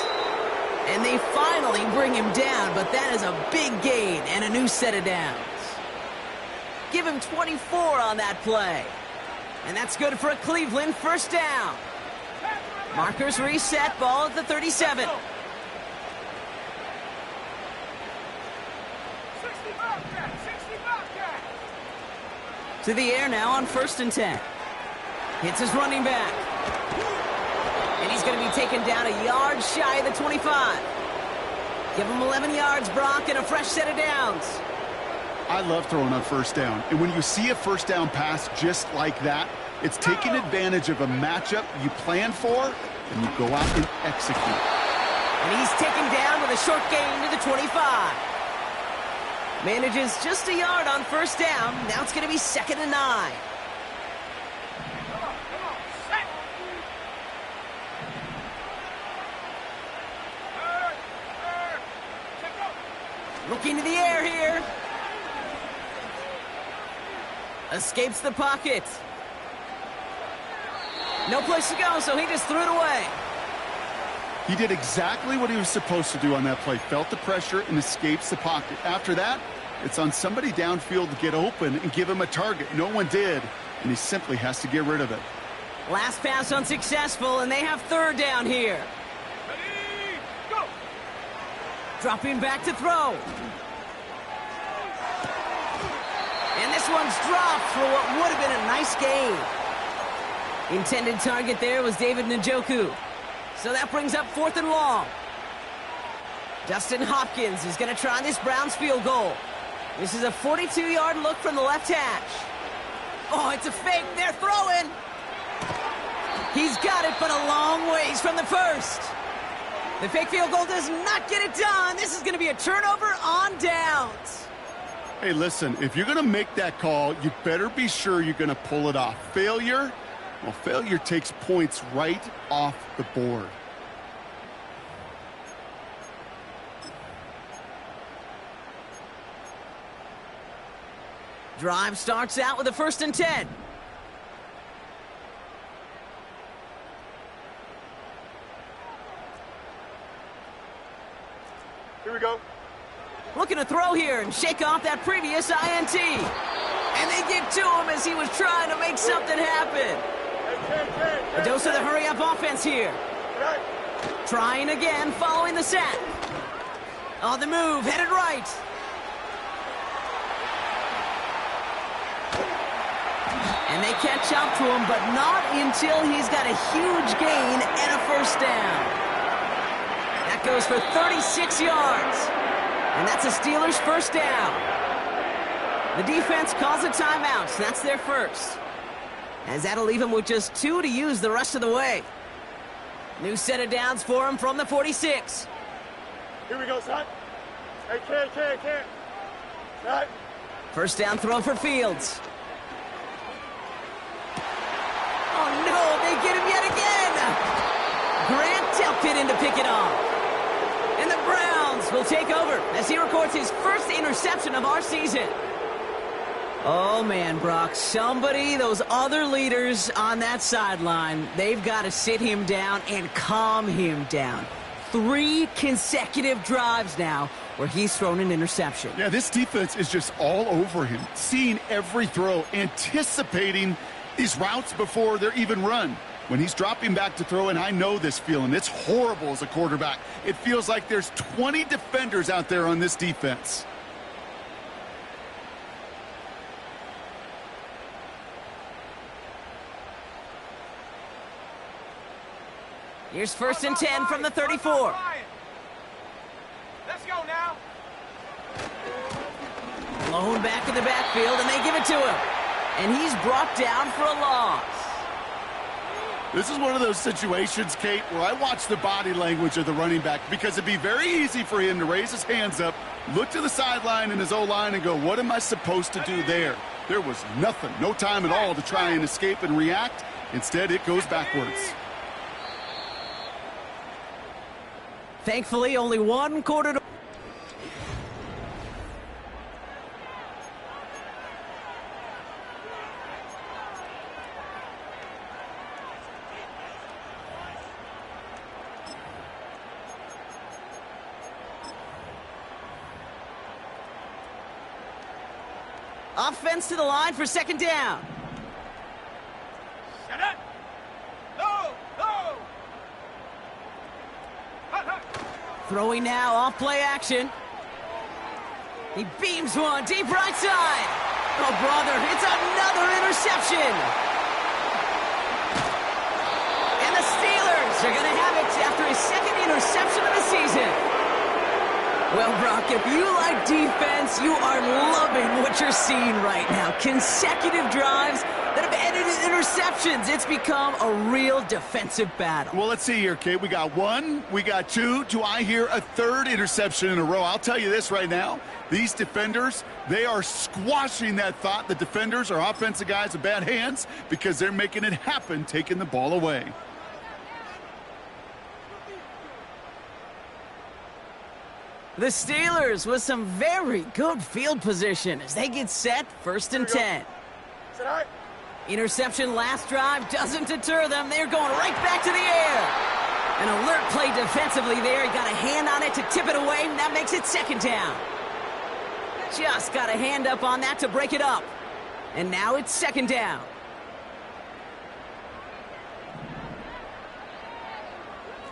And they finally bring him down, but that is a big gain and a new set of downs. Give him 24 on that play. And that's good for a Cleveland 1st down. Markers reset, ball at the 37. To the air now on 1st and 10. Hits his running back. And he's going to be taken down a yard shy of the 25. Give him 11 yards, Brock, and a fresh set of downs. I love throwing on 1st down. And when you see a 1st down pass just like that, it's taking advantage of a matchup you plan for, and you go out and execute. And he's taken down with a short gain to the 25. Manages just a yard on 1st down. Now it's going to be 2nd and 9. Looking to the air here. Escapes the pocket. No place to go, so he just threw it away. He did exactly what he was supposed to do on that play. Felt the pressure and escapes the pocket. After that, it's on somebody downfield to get open and give him a target. No one did, and he simply has to get rid of it. Last pass unsuccessful, and they have 3rd down here. Ready, go! Dropping back to throw. one's dropped for what would have been a nice gain. Intended target there was David Njoku. So that brings up 4th and long. Dustin Hopkins is going to try this Browns field goal. This is a 42-yard look from the left hash. Oh, it's a fake. They're throwing. He's got it, but a long ways from the first. The fake field goal does not get it done. This is going to be a turnover on downs. Hey, listen, if you're going to make that call, you better be sure you're going to pull it off. Failure? Well, failure takes points right off the board. Drive starts out with a 1st and 10. Here we go. Looking to throw here and shake off that previous INT. And they get to him as he was trying to make something happen. A dose of the hurry-up offense here. Trying again following the sack. On the move, headed right. And they catch up to him, but not until he's got a huge gain and a 1st down. That goes for 36 yards. And that's a Steelers 1st down. The defense calls a timeout, so that's their first. As that'll leave him with just 2 to use the rest of the way. New set of downs for him from the 46. Here we go, son. Hey, can't. Son. 1st down throw for Fields. Oh, no, they get him yet again. Grant Delpit in to pick it off. And the Browns will take over as he records his 1st interception of our season. Oh, man, Brock, those other leaders on that sideline, they've got to sit him down and calm him down. 3 consecutive drives now where he's thrown an interception. Yeah, this defense is just all over him, seeing every throw, anticipating these routes before they're even run. When he's dropping back to throw, and I know this feeling, it's horrible as a quarterback. It feels like there's 20 defenders out there on this defense. Here's 1st and 10 from the 34. Let's go now. Blown back in the backfield, and they give it to him. And he's brought down for a loss. This is one of those situations, Kate, where I watch the body language of the running back because it'd be very easy for him to raise his hands up, look to the sideline in his O-line and go, what am I supposed to do there? There was nothing, no time at all to try and escape and react. Instead, it goes backwards. Thankfully, only 1 quarter to... Offense to the line for 2nd down. Shut up. No. Throwing now off play action. He beams one deep right side. Oh, brother, it's another interception. And the Steelers are going to have it after his 2nd interception of the season. Well, Brock, if you like defense, you are loving what you're seeing right now. Consecutive drives that have ended in interceptions. It's become a real defensive battle. Well, let's see here, Kate. We got 1, we got 2. Do I hear a 3rd interception in a row? I'll tell you this right now. These defenders, they are squashing that thought. The defenders are offensive guys with bad hands because they're making it happen, taking the ball away. The Steelers with some very good field position as they get set 1st and 10. Interception last drive doesn't deter them. They're going right back to the air. An alert play defensively there. He got a hand on it to tip it away, and that makes it 2nd down. Just got a hand up on that to break it up. And now it's 2nd down.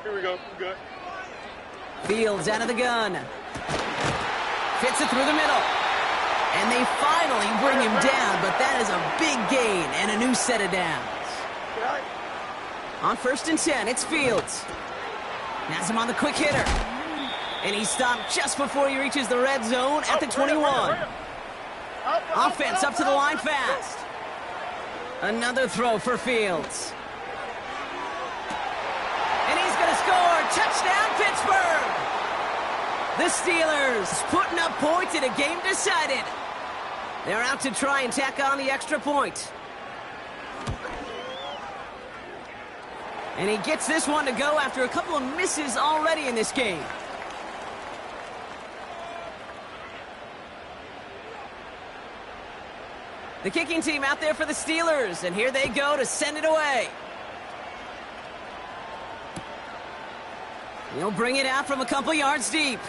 Here we go. Good. Fields out of the gun. Fits it through the middle. And they finally bring him down big gain and a new set of downs. On 1st and 10, it's Fields. Has him on the quick hitter. And he's stopped just before he reaches the red zone at the 21. Offense up to the line fast. Another throw for Fields. And he's going to score. Touchdown, Pittsburgh! The Steelers putting up points in a game decided. They're out to try and tack on the extra point. And he gets this one to go after a couple of misses already in this game. The kicking team out there for the Steelers, and here they go to send it away. He'll bring it out from a couple yards deep.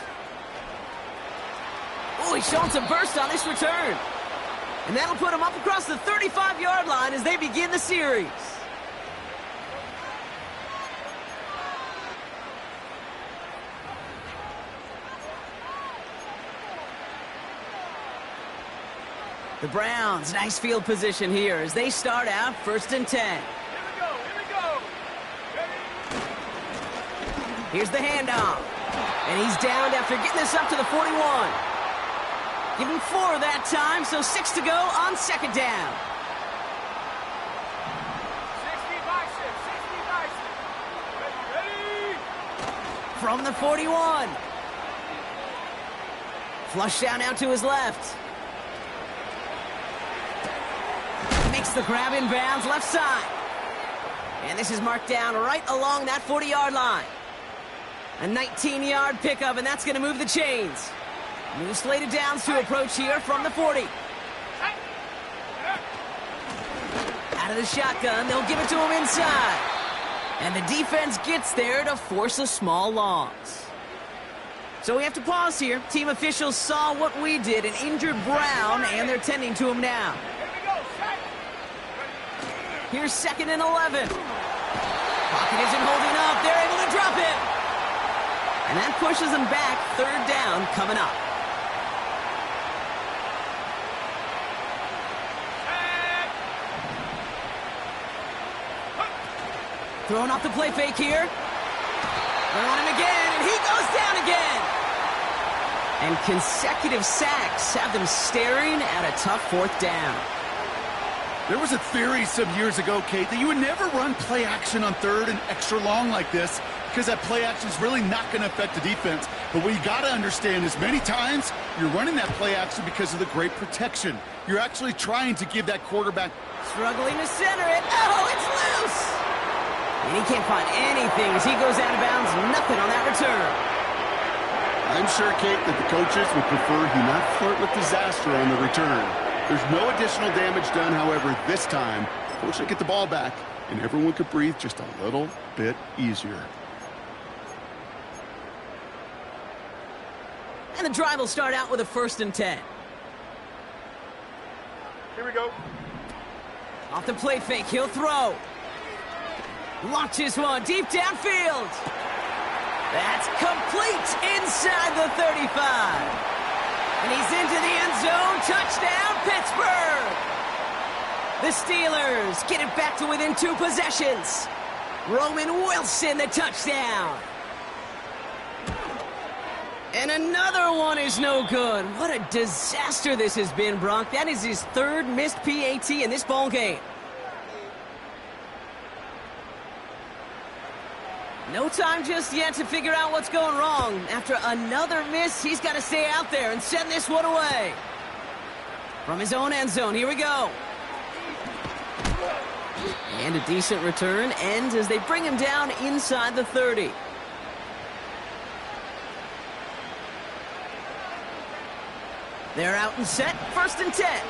Oh, he's showing some burst on this return. And that'll put him up across the 35-yard line as they begin the series. The Browns, nice field position here as they start out 1st and 10. Here we go. Here's the handoff. And he's downed after getting this up to the 41. Give him 4 that time, so 6 to go on 2nd down. 60 by 6. Ready. From the 41. Flush down out to his left. Makes the grab in bounds left side. And this is marked down right along that 40-yard line. A 19-yard pickup, and that's going to move the chains. New slated downs to approach here from the 40. Out of the shotgun, they'll give it to him inside. And the defense gets there to force a small loss. So we have to pause here. Team officials saw what we did, an injured Brown, and they're tending to him now. Here's 2nd and 11. Pocket isn't holding up. They're able to drop it. And that pushes them back. 3rd down coming up. Throwing off the play fake here. They're on him again, and he goes down again. And consecutive sacks have them staring at a tough 4th down. There was a theory some years ago, Kate, that you would never run play action on 3rd and extra long like this because that play action is really not going to affect the defense. But what you got to understand is many times you're running that play action because of the great protection. You're actually trying to give that quarterback... Struggling to center it. Oh, it's loose! And he can't find anything as he goes out of bounds. Nothing on that return. I'm sure, Kate, that the coaches would prefer he not flirt with disaster on the return. There's no additional damage done, however, this time. Fortunately, get the ball back, and everyone could breathe just a little bit easier. And the drive will start out with a 1st and 10. Here we go. Off the play fake, he'll throw. Launches one deep downfield. That's complete inside the 35. And he's into the end zone. Touchdown, Pittsburgh! The Steelers get it back to within 2 possessions. Roman Wilson, the touchdown. And another one is no good. What a disaster this has been, Brock. That is his 3rd missed PAT in this ball game. No time just yet to figure out what's going wrong. After another miss, he's got to stay out there and send this one away. From his own end zone, here we go. And a decent return ends as they bring him down inside the 30. They're out and set, 1st and 10.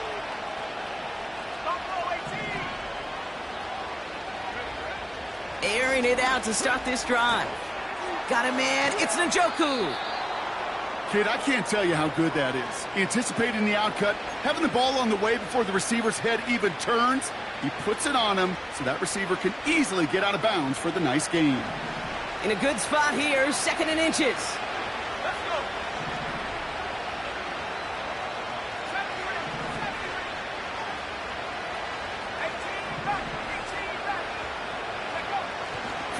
Airing it out to start this drive. Got a man, it's Njoku. Kid, I can't tell you how good that is. Anticipating the outcut, having the ball on the way before the receiver's head even turns, he puts it on him so that receiver can easily get out of bounds for the nice gain. In a good spot here, 2nd and inches.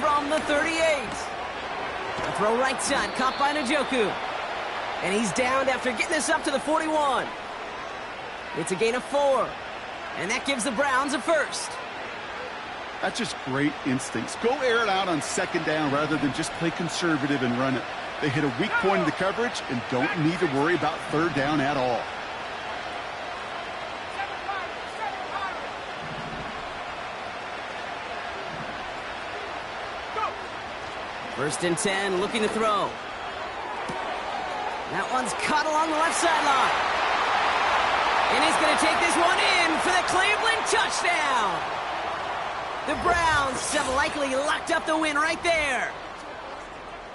from the 38. A throw right side, caught by Njoku. And he's downed after getting this up to the 41. It's a gain of 4. And that gives the Browns a first. That's just great instincts. Go air it out on second down rather than just play conservative and run it. They hit a weak point in the coverage and don't need to worry about third down at all. First and 10, looking to throw. That one's caught along the left sideline. And he's going to take this one in for the Cleveland touchdown. The Browns have likely locked up the win right there.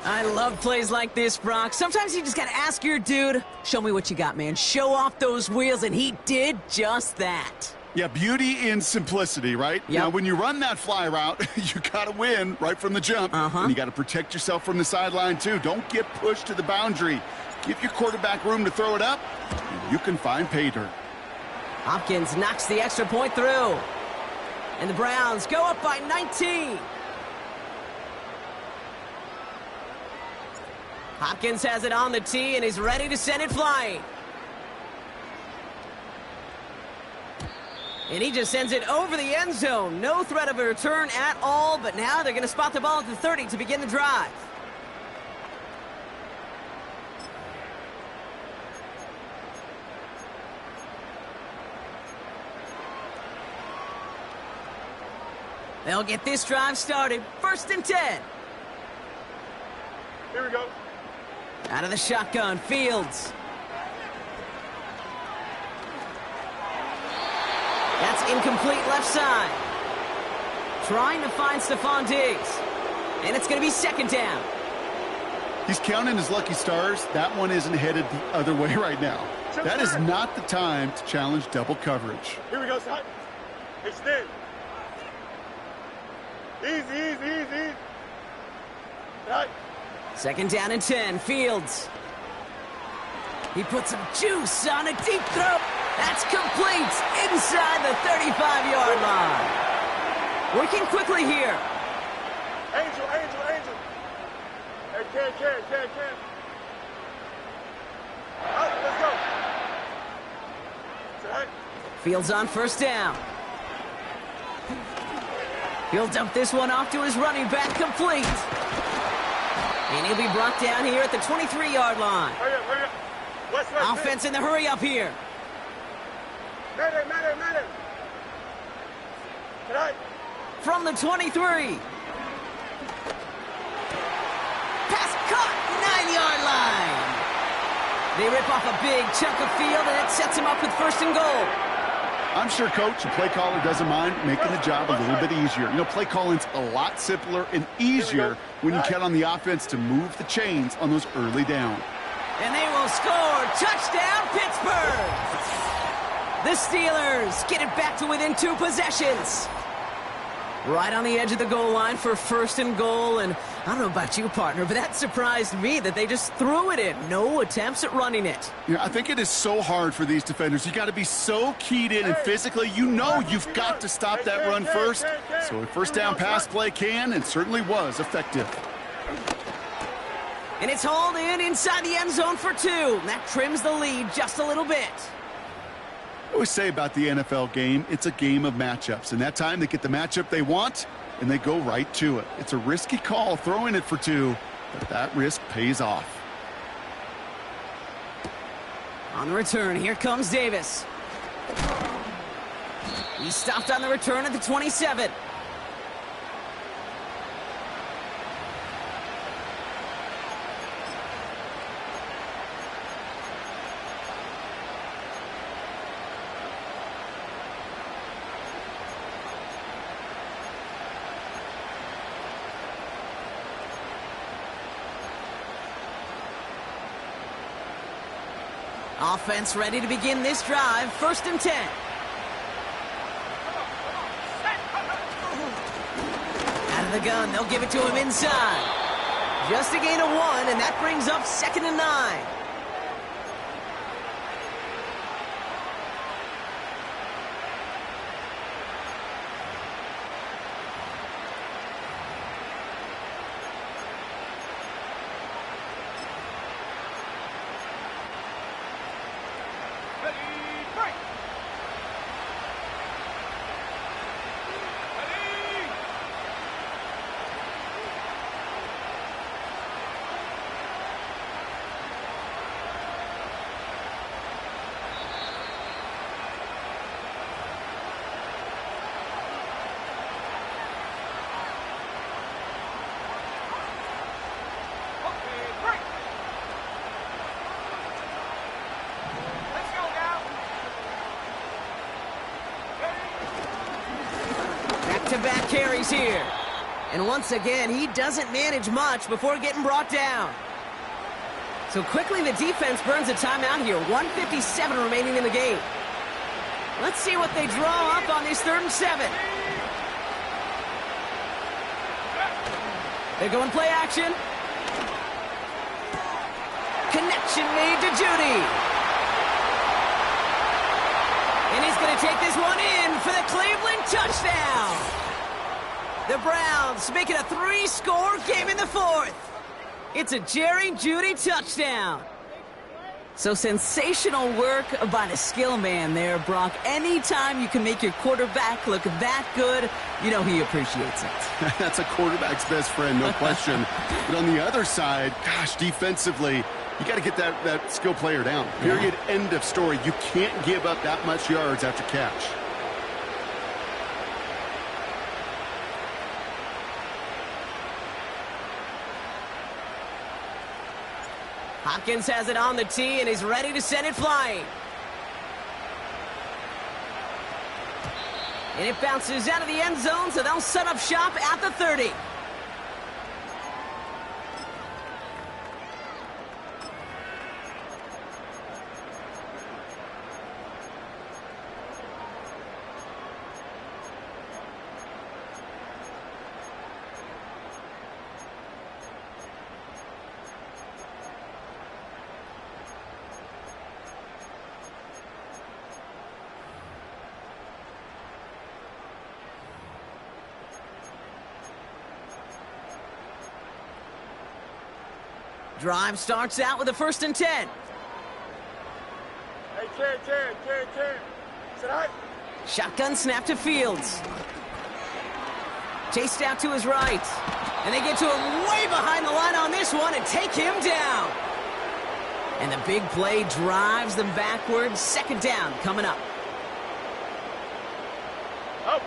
I love plays like this, Brock. Sometimes you just got to ask your dude, show me what you got, man. Show off those wheels, and he did just that. Yeah, beauty in simplicity, right? Yep. Now, when you run that fly route, you got to win right from the jump. And you got to protect yourself from the sideline, too. Don't get pushed to the boundary. Give your quarterback room to throw it up, and you can find pay dirt. Hopkins knocks the extra point through. And the Browns go up by 19. Hopkins has it on the tee, and he's ready to send it flying. And he just sends it over the end zone. No threat of a return at all, but now they're going to spot the ball at the 30 to begin the drive. They'll get this drive started. First and 10. Here we go. Out of the shotgun, Fields. That's incomplete left side. Trying to find Stephon Diggs. And it's going to be second down. He's counting his lucky stars. That one isn't headed the other way right now. That is not the time to challenge double coverage. Here we go, son. Extend. Easy, easy, easy. Right. Second down and 10, Fields. He puts some juice on a deep throw. That's complete inside the 35-yard line. Working quickly here. Angel, angel, angel. Hey, can. Out, let's go. Right. Fields on first down. He'll dump this one off to his running back, complete. And he'll be brought down here at the 23-yard line. Hurry up, hurry up. West, Offense in the hurry up here. Man. Right. From the 23. Pass caught, 9-yard line. They rip off a big chunk of field, and it sets him up with first and goal. I'm sure coach and play caller doesn't mind making the job a little bit easier. You know, play calling's a lot simpler and easier when you count on the offense to move the chains on those early downs. And they will score. Touchdown, Pittsburgh. The Steelers get it back to within 2 possessions. Right on the edge of the goal line for first and goal. And I don't know about you, partner, but that surprised me that they just threw it in. No attempts at running it. Yeah, I think it is so hard for these defenders. You got to be so keyed in and physically, you know you've got to stop that run first. So a first down pass play can and certainly was effective. And it's hauled in inside the end zone for 2. And that trims the lead just a little bit. I always say about the NFL game, it's a game of matchups. And that time they get the matchup they want, and they go right to it. It's a risky call throwing it for 2, but that risk pays off. On the return, here comes Davis. He stopped on the return at the 27. Offense ready to begin this drive. First and 10. Out of the gun, they'll give it to him inside. Just a gain of 1, and that brings up second and 9. Back-to-back carries here. And once again, he doesn't manage much before getting brought down. So quickly the defense burns a timeout here. 1:57 remaining in the game. Let's see what they draw up on this 3rd and 7. They're going play action. Connection made to Judy. And he's going to take this one in for the Cleveland touchdown. The Browns make it a 3-score game in the 4th. It's a Jerry Judy touchdown. So sensational work by the skill man there, Brock. Anytime you can make your quarterback look that good, you know he appreciates it. That's a quarterback's best friend, no question. But on the other side, gosh, defensively, you got to get that skill player down. Period, end of story. You can't give up that much yards after catch. Hopkins has it on the tee and is ready to send it flying. And it bounces out of the end zone, so they'll set up shop at the 30. Drive starts out with a 1st and 10. Hey, kid. Sit high. Shotgun snap to Fields. Chased out to his right. And they get to him way behind the line on this one and take him down. And the big play drives them backwards. 2nd down coming up. Oh,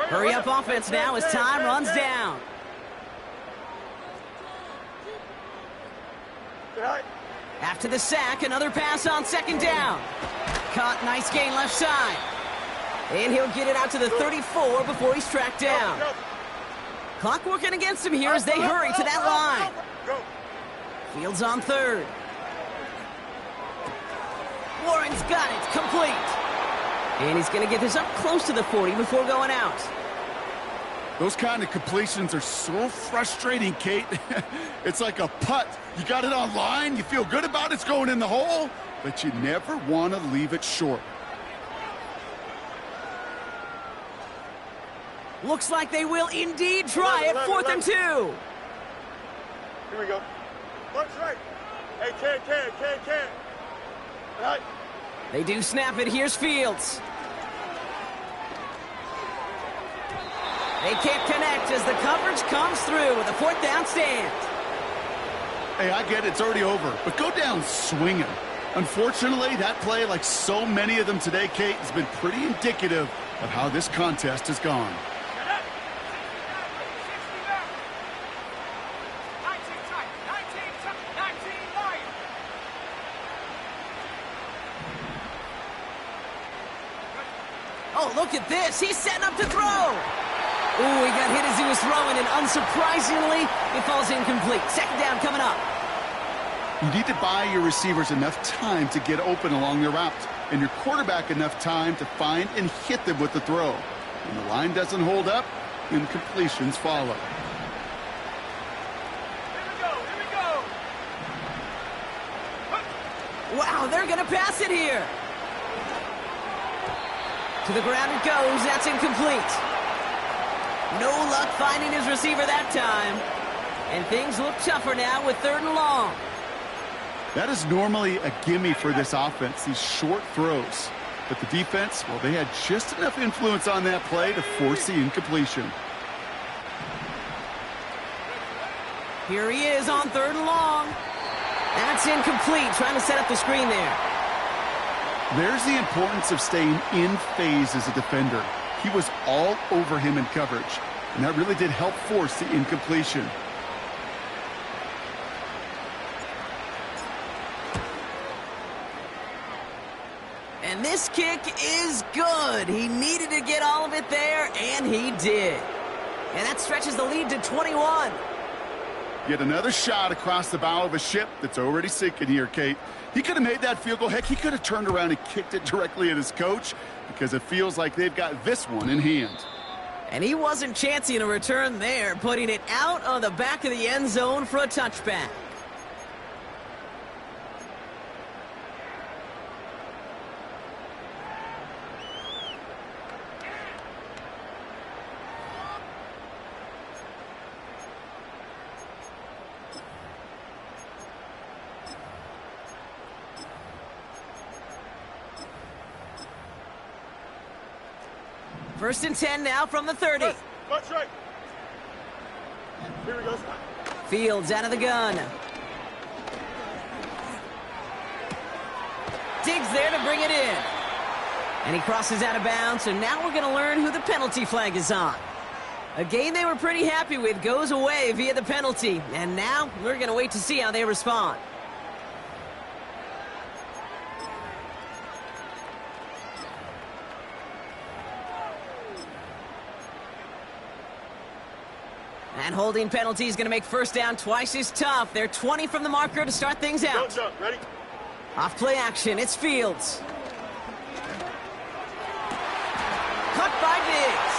Hurry up offense now as time runs down. After the sack, another pass on 2nd down. Caught, nice gain left side. And he'll get it out to the 34 before he's tracked down. Clock working against him here as they hurry to that line. Fields on 3rd. Warren's got it, complete. And he's going to get this up close to the 40 before going out. Those kind of completions are so frustrating, Kate. It's like a putt. You got it on line, you feel good about it's going in the hole, but you never want to leave it short. Looks like they will indeed try it. 4th and 2. Here we go. Watch right. Hey, kid. Right. They do snap it. Here's Fields. They can't connect as the coverage comes through with a 4th down stand. Hey, I get it, it's already over, but go down swinging. Unfortunately, that play, like so many of them today, Kate, has been pretty indicative of how this contest has gone. Oh, look at this. He's setting up to throw. Ooh, he got hit as he was throwing, and unsurprisingly, it falls incomplete. 2nd down coming up. You need to buy your receivers enough time to get open along their route, and your quarterback enough time to find and hit them with the throw. When the line doesn't hold up, incompletions follow. Here we go. Wow, they're going to pass it here. To the ground it goes. That's incomplete. No luck finding his receiver that time. And things look tougher now with 3rd and long. That is normally a gimme for this offense, these short throws. But the defense, well, they had just enough influence on that play to force the incompletion. Here he is on 3rd and long. That's incomplete, trying to set up the screen there. There's the importance of staying in phase as a defender. He was all over him in coverage, and that really did help force the incompletion. And this kick is good. He needed to get all of it there, and he did. And that stretches the lead to 21. Yet another shot across the bow of a ship that's already sinking here, Kate. He could have made that field goal. Heck, he could have turned around and kicked it directly at his coach because it feels like they've got this one in hand. And he wasn't chancing a return there, putting it out on the back of the end zone for a touchback. First and 10 now from the 30. Watch right. Here we go. Fields out of the gun. Diggs there to bring it in. And he crosses out of bounds, so now we're going to learn who the penalty flag is on. A game they were pretty happy with goes away via the penalty, and now we're going to wait to see how they respond. And holding penalty is going to make first down twice as tough. They're 20 from the marker to start things out. Don't jump. Ready? Off play action, it's Fields. Cut by Diggs.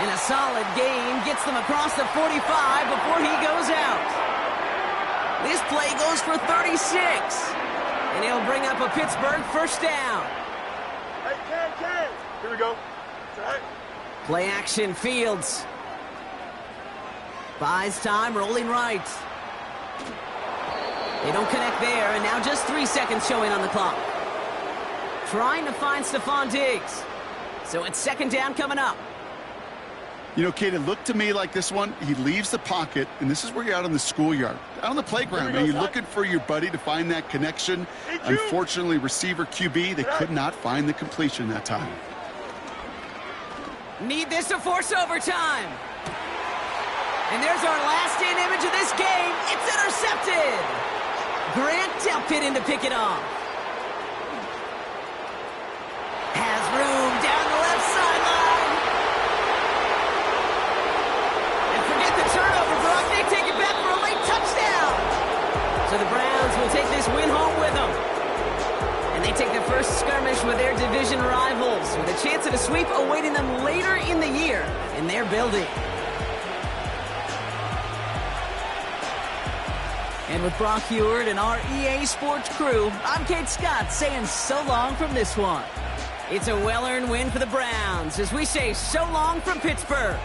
And a solid gain gets them across the 45 before he goes out. This play goes for 36. And he'll bring up a Pittsburgh first down. Hey, Ken. Here we go. Right. Play action, Fields. Buys time, rolling right. They don't connect there, and now just 3 seconds showing on the clock. Trying to find Stephon Diggs. So it's second down coming up. You know, Kate, it looked to me like this one, he leaves the pocket, and this is where you're out on the schoolyard, out on the playground, and you're looking for your buddy to find that connection. Unfortunately, receiver QB, they could not find the completion that time. Need this to force overtime. And there's our last-in image of this game. It's intercepted. Grant Delpit in to pick it off. Has room down the left sideline. And forget the turnover, Brock. They take it back for a late touchdown. So the Browns will take this win home with them. And they take the first skirmish with their division rivals, with a chance at a sweep awaiting them later in the year in their building. And with Brock Heward and our EA Sports crew, I'm Kate Scott saying so long from this one. It's a well-earned win for the Browns as we say so long from Pittsburgh.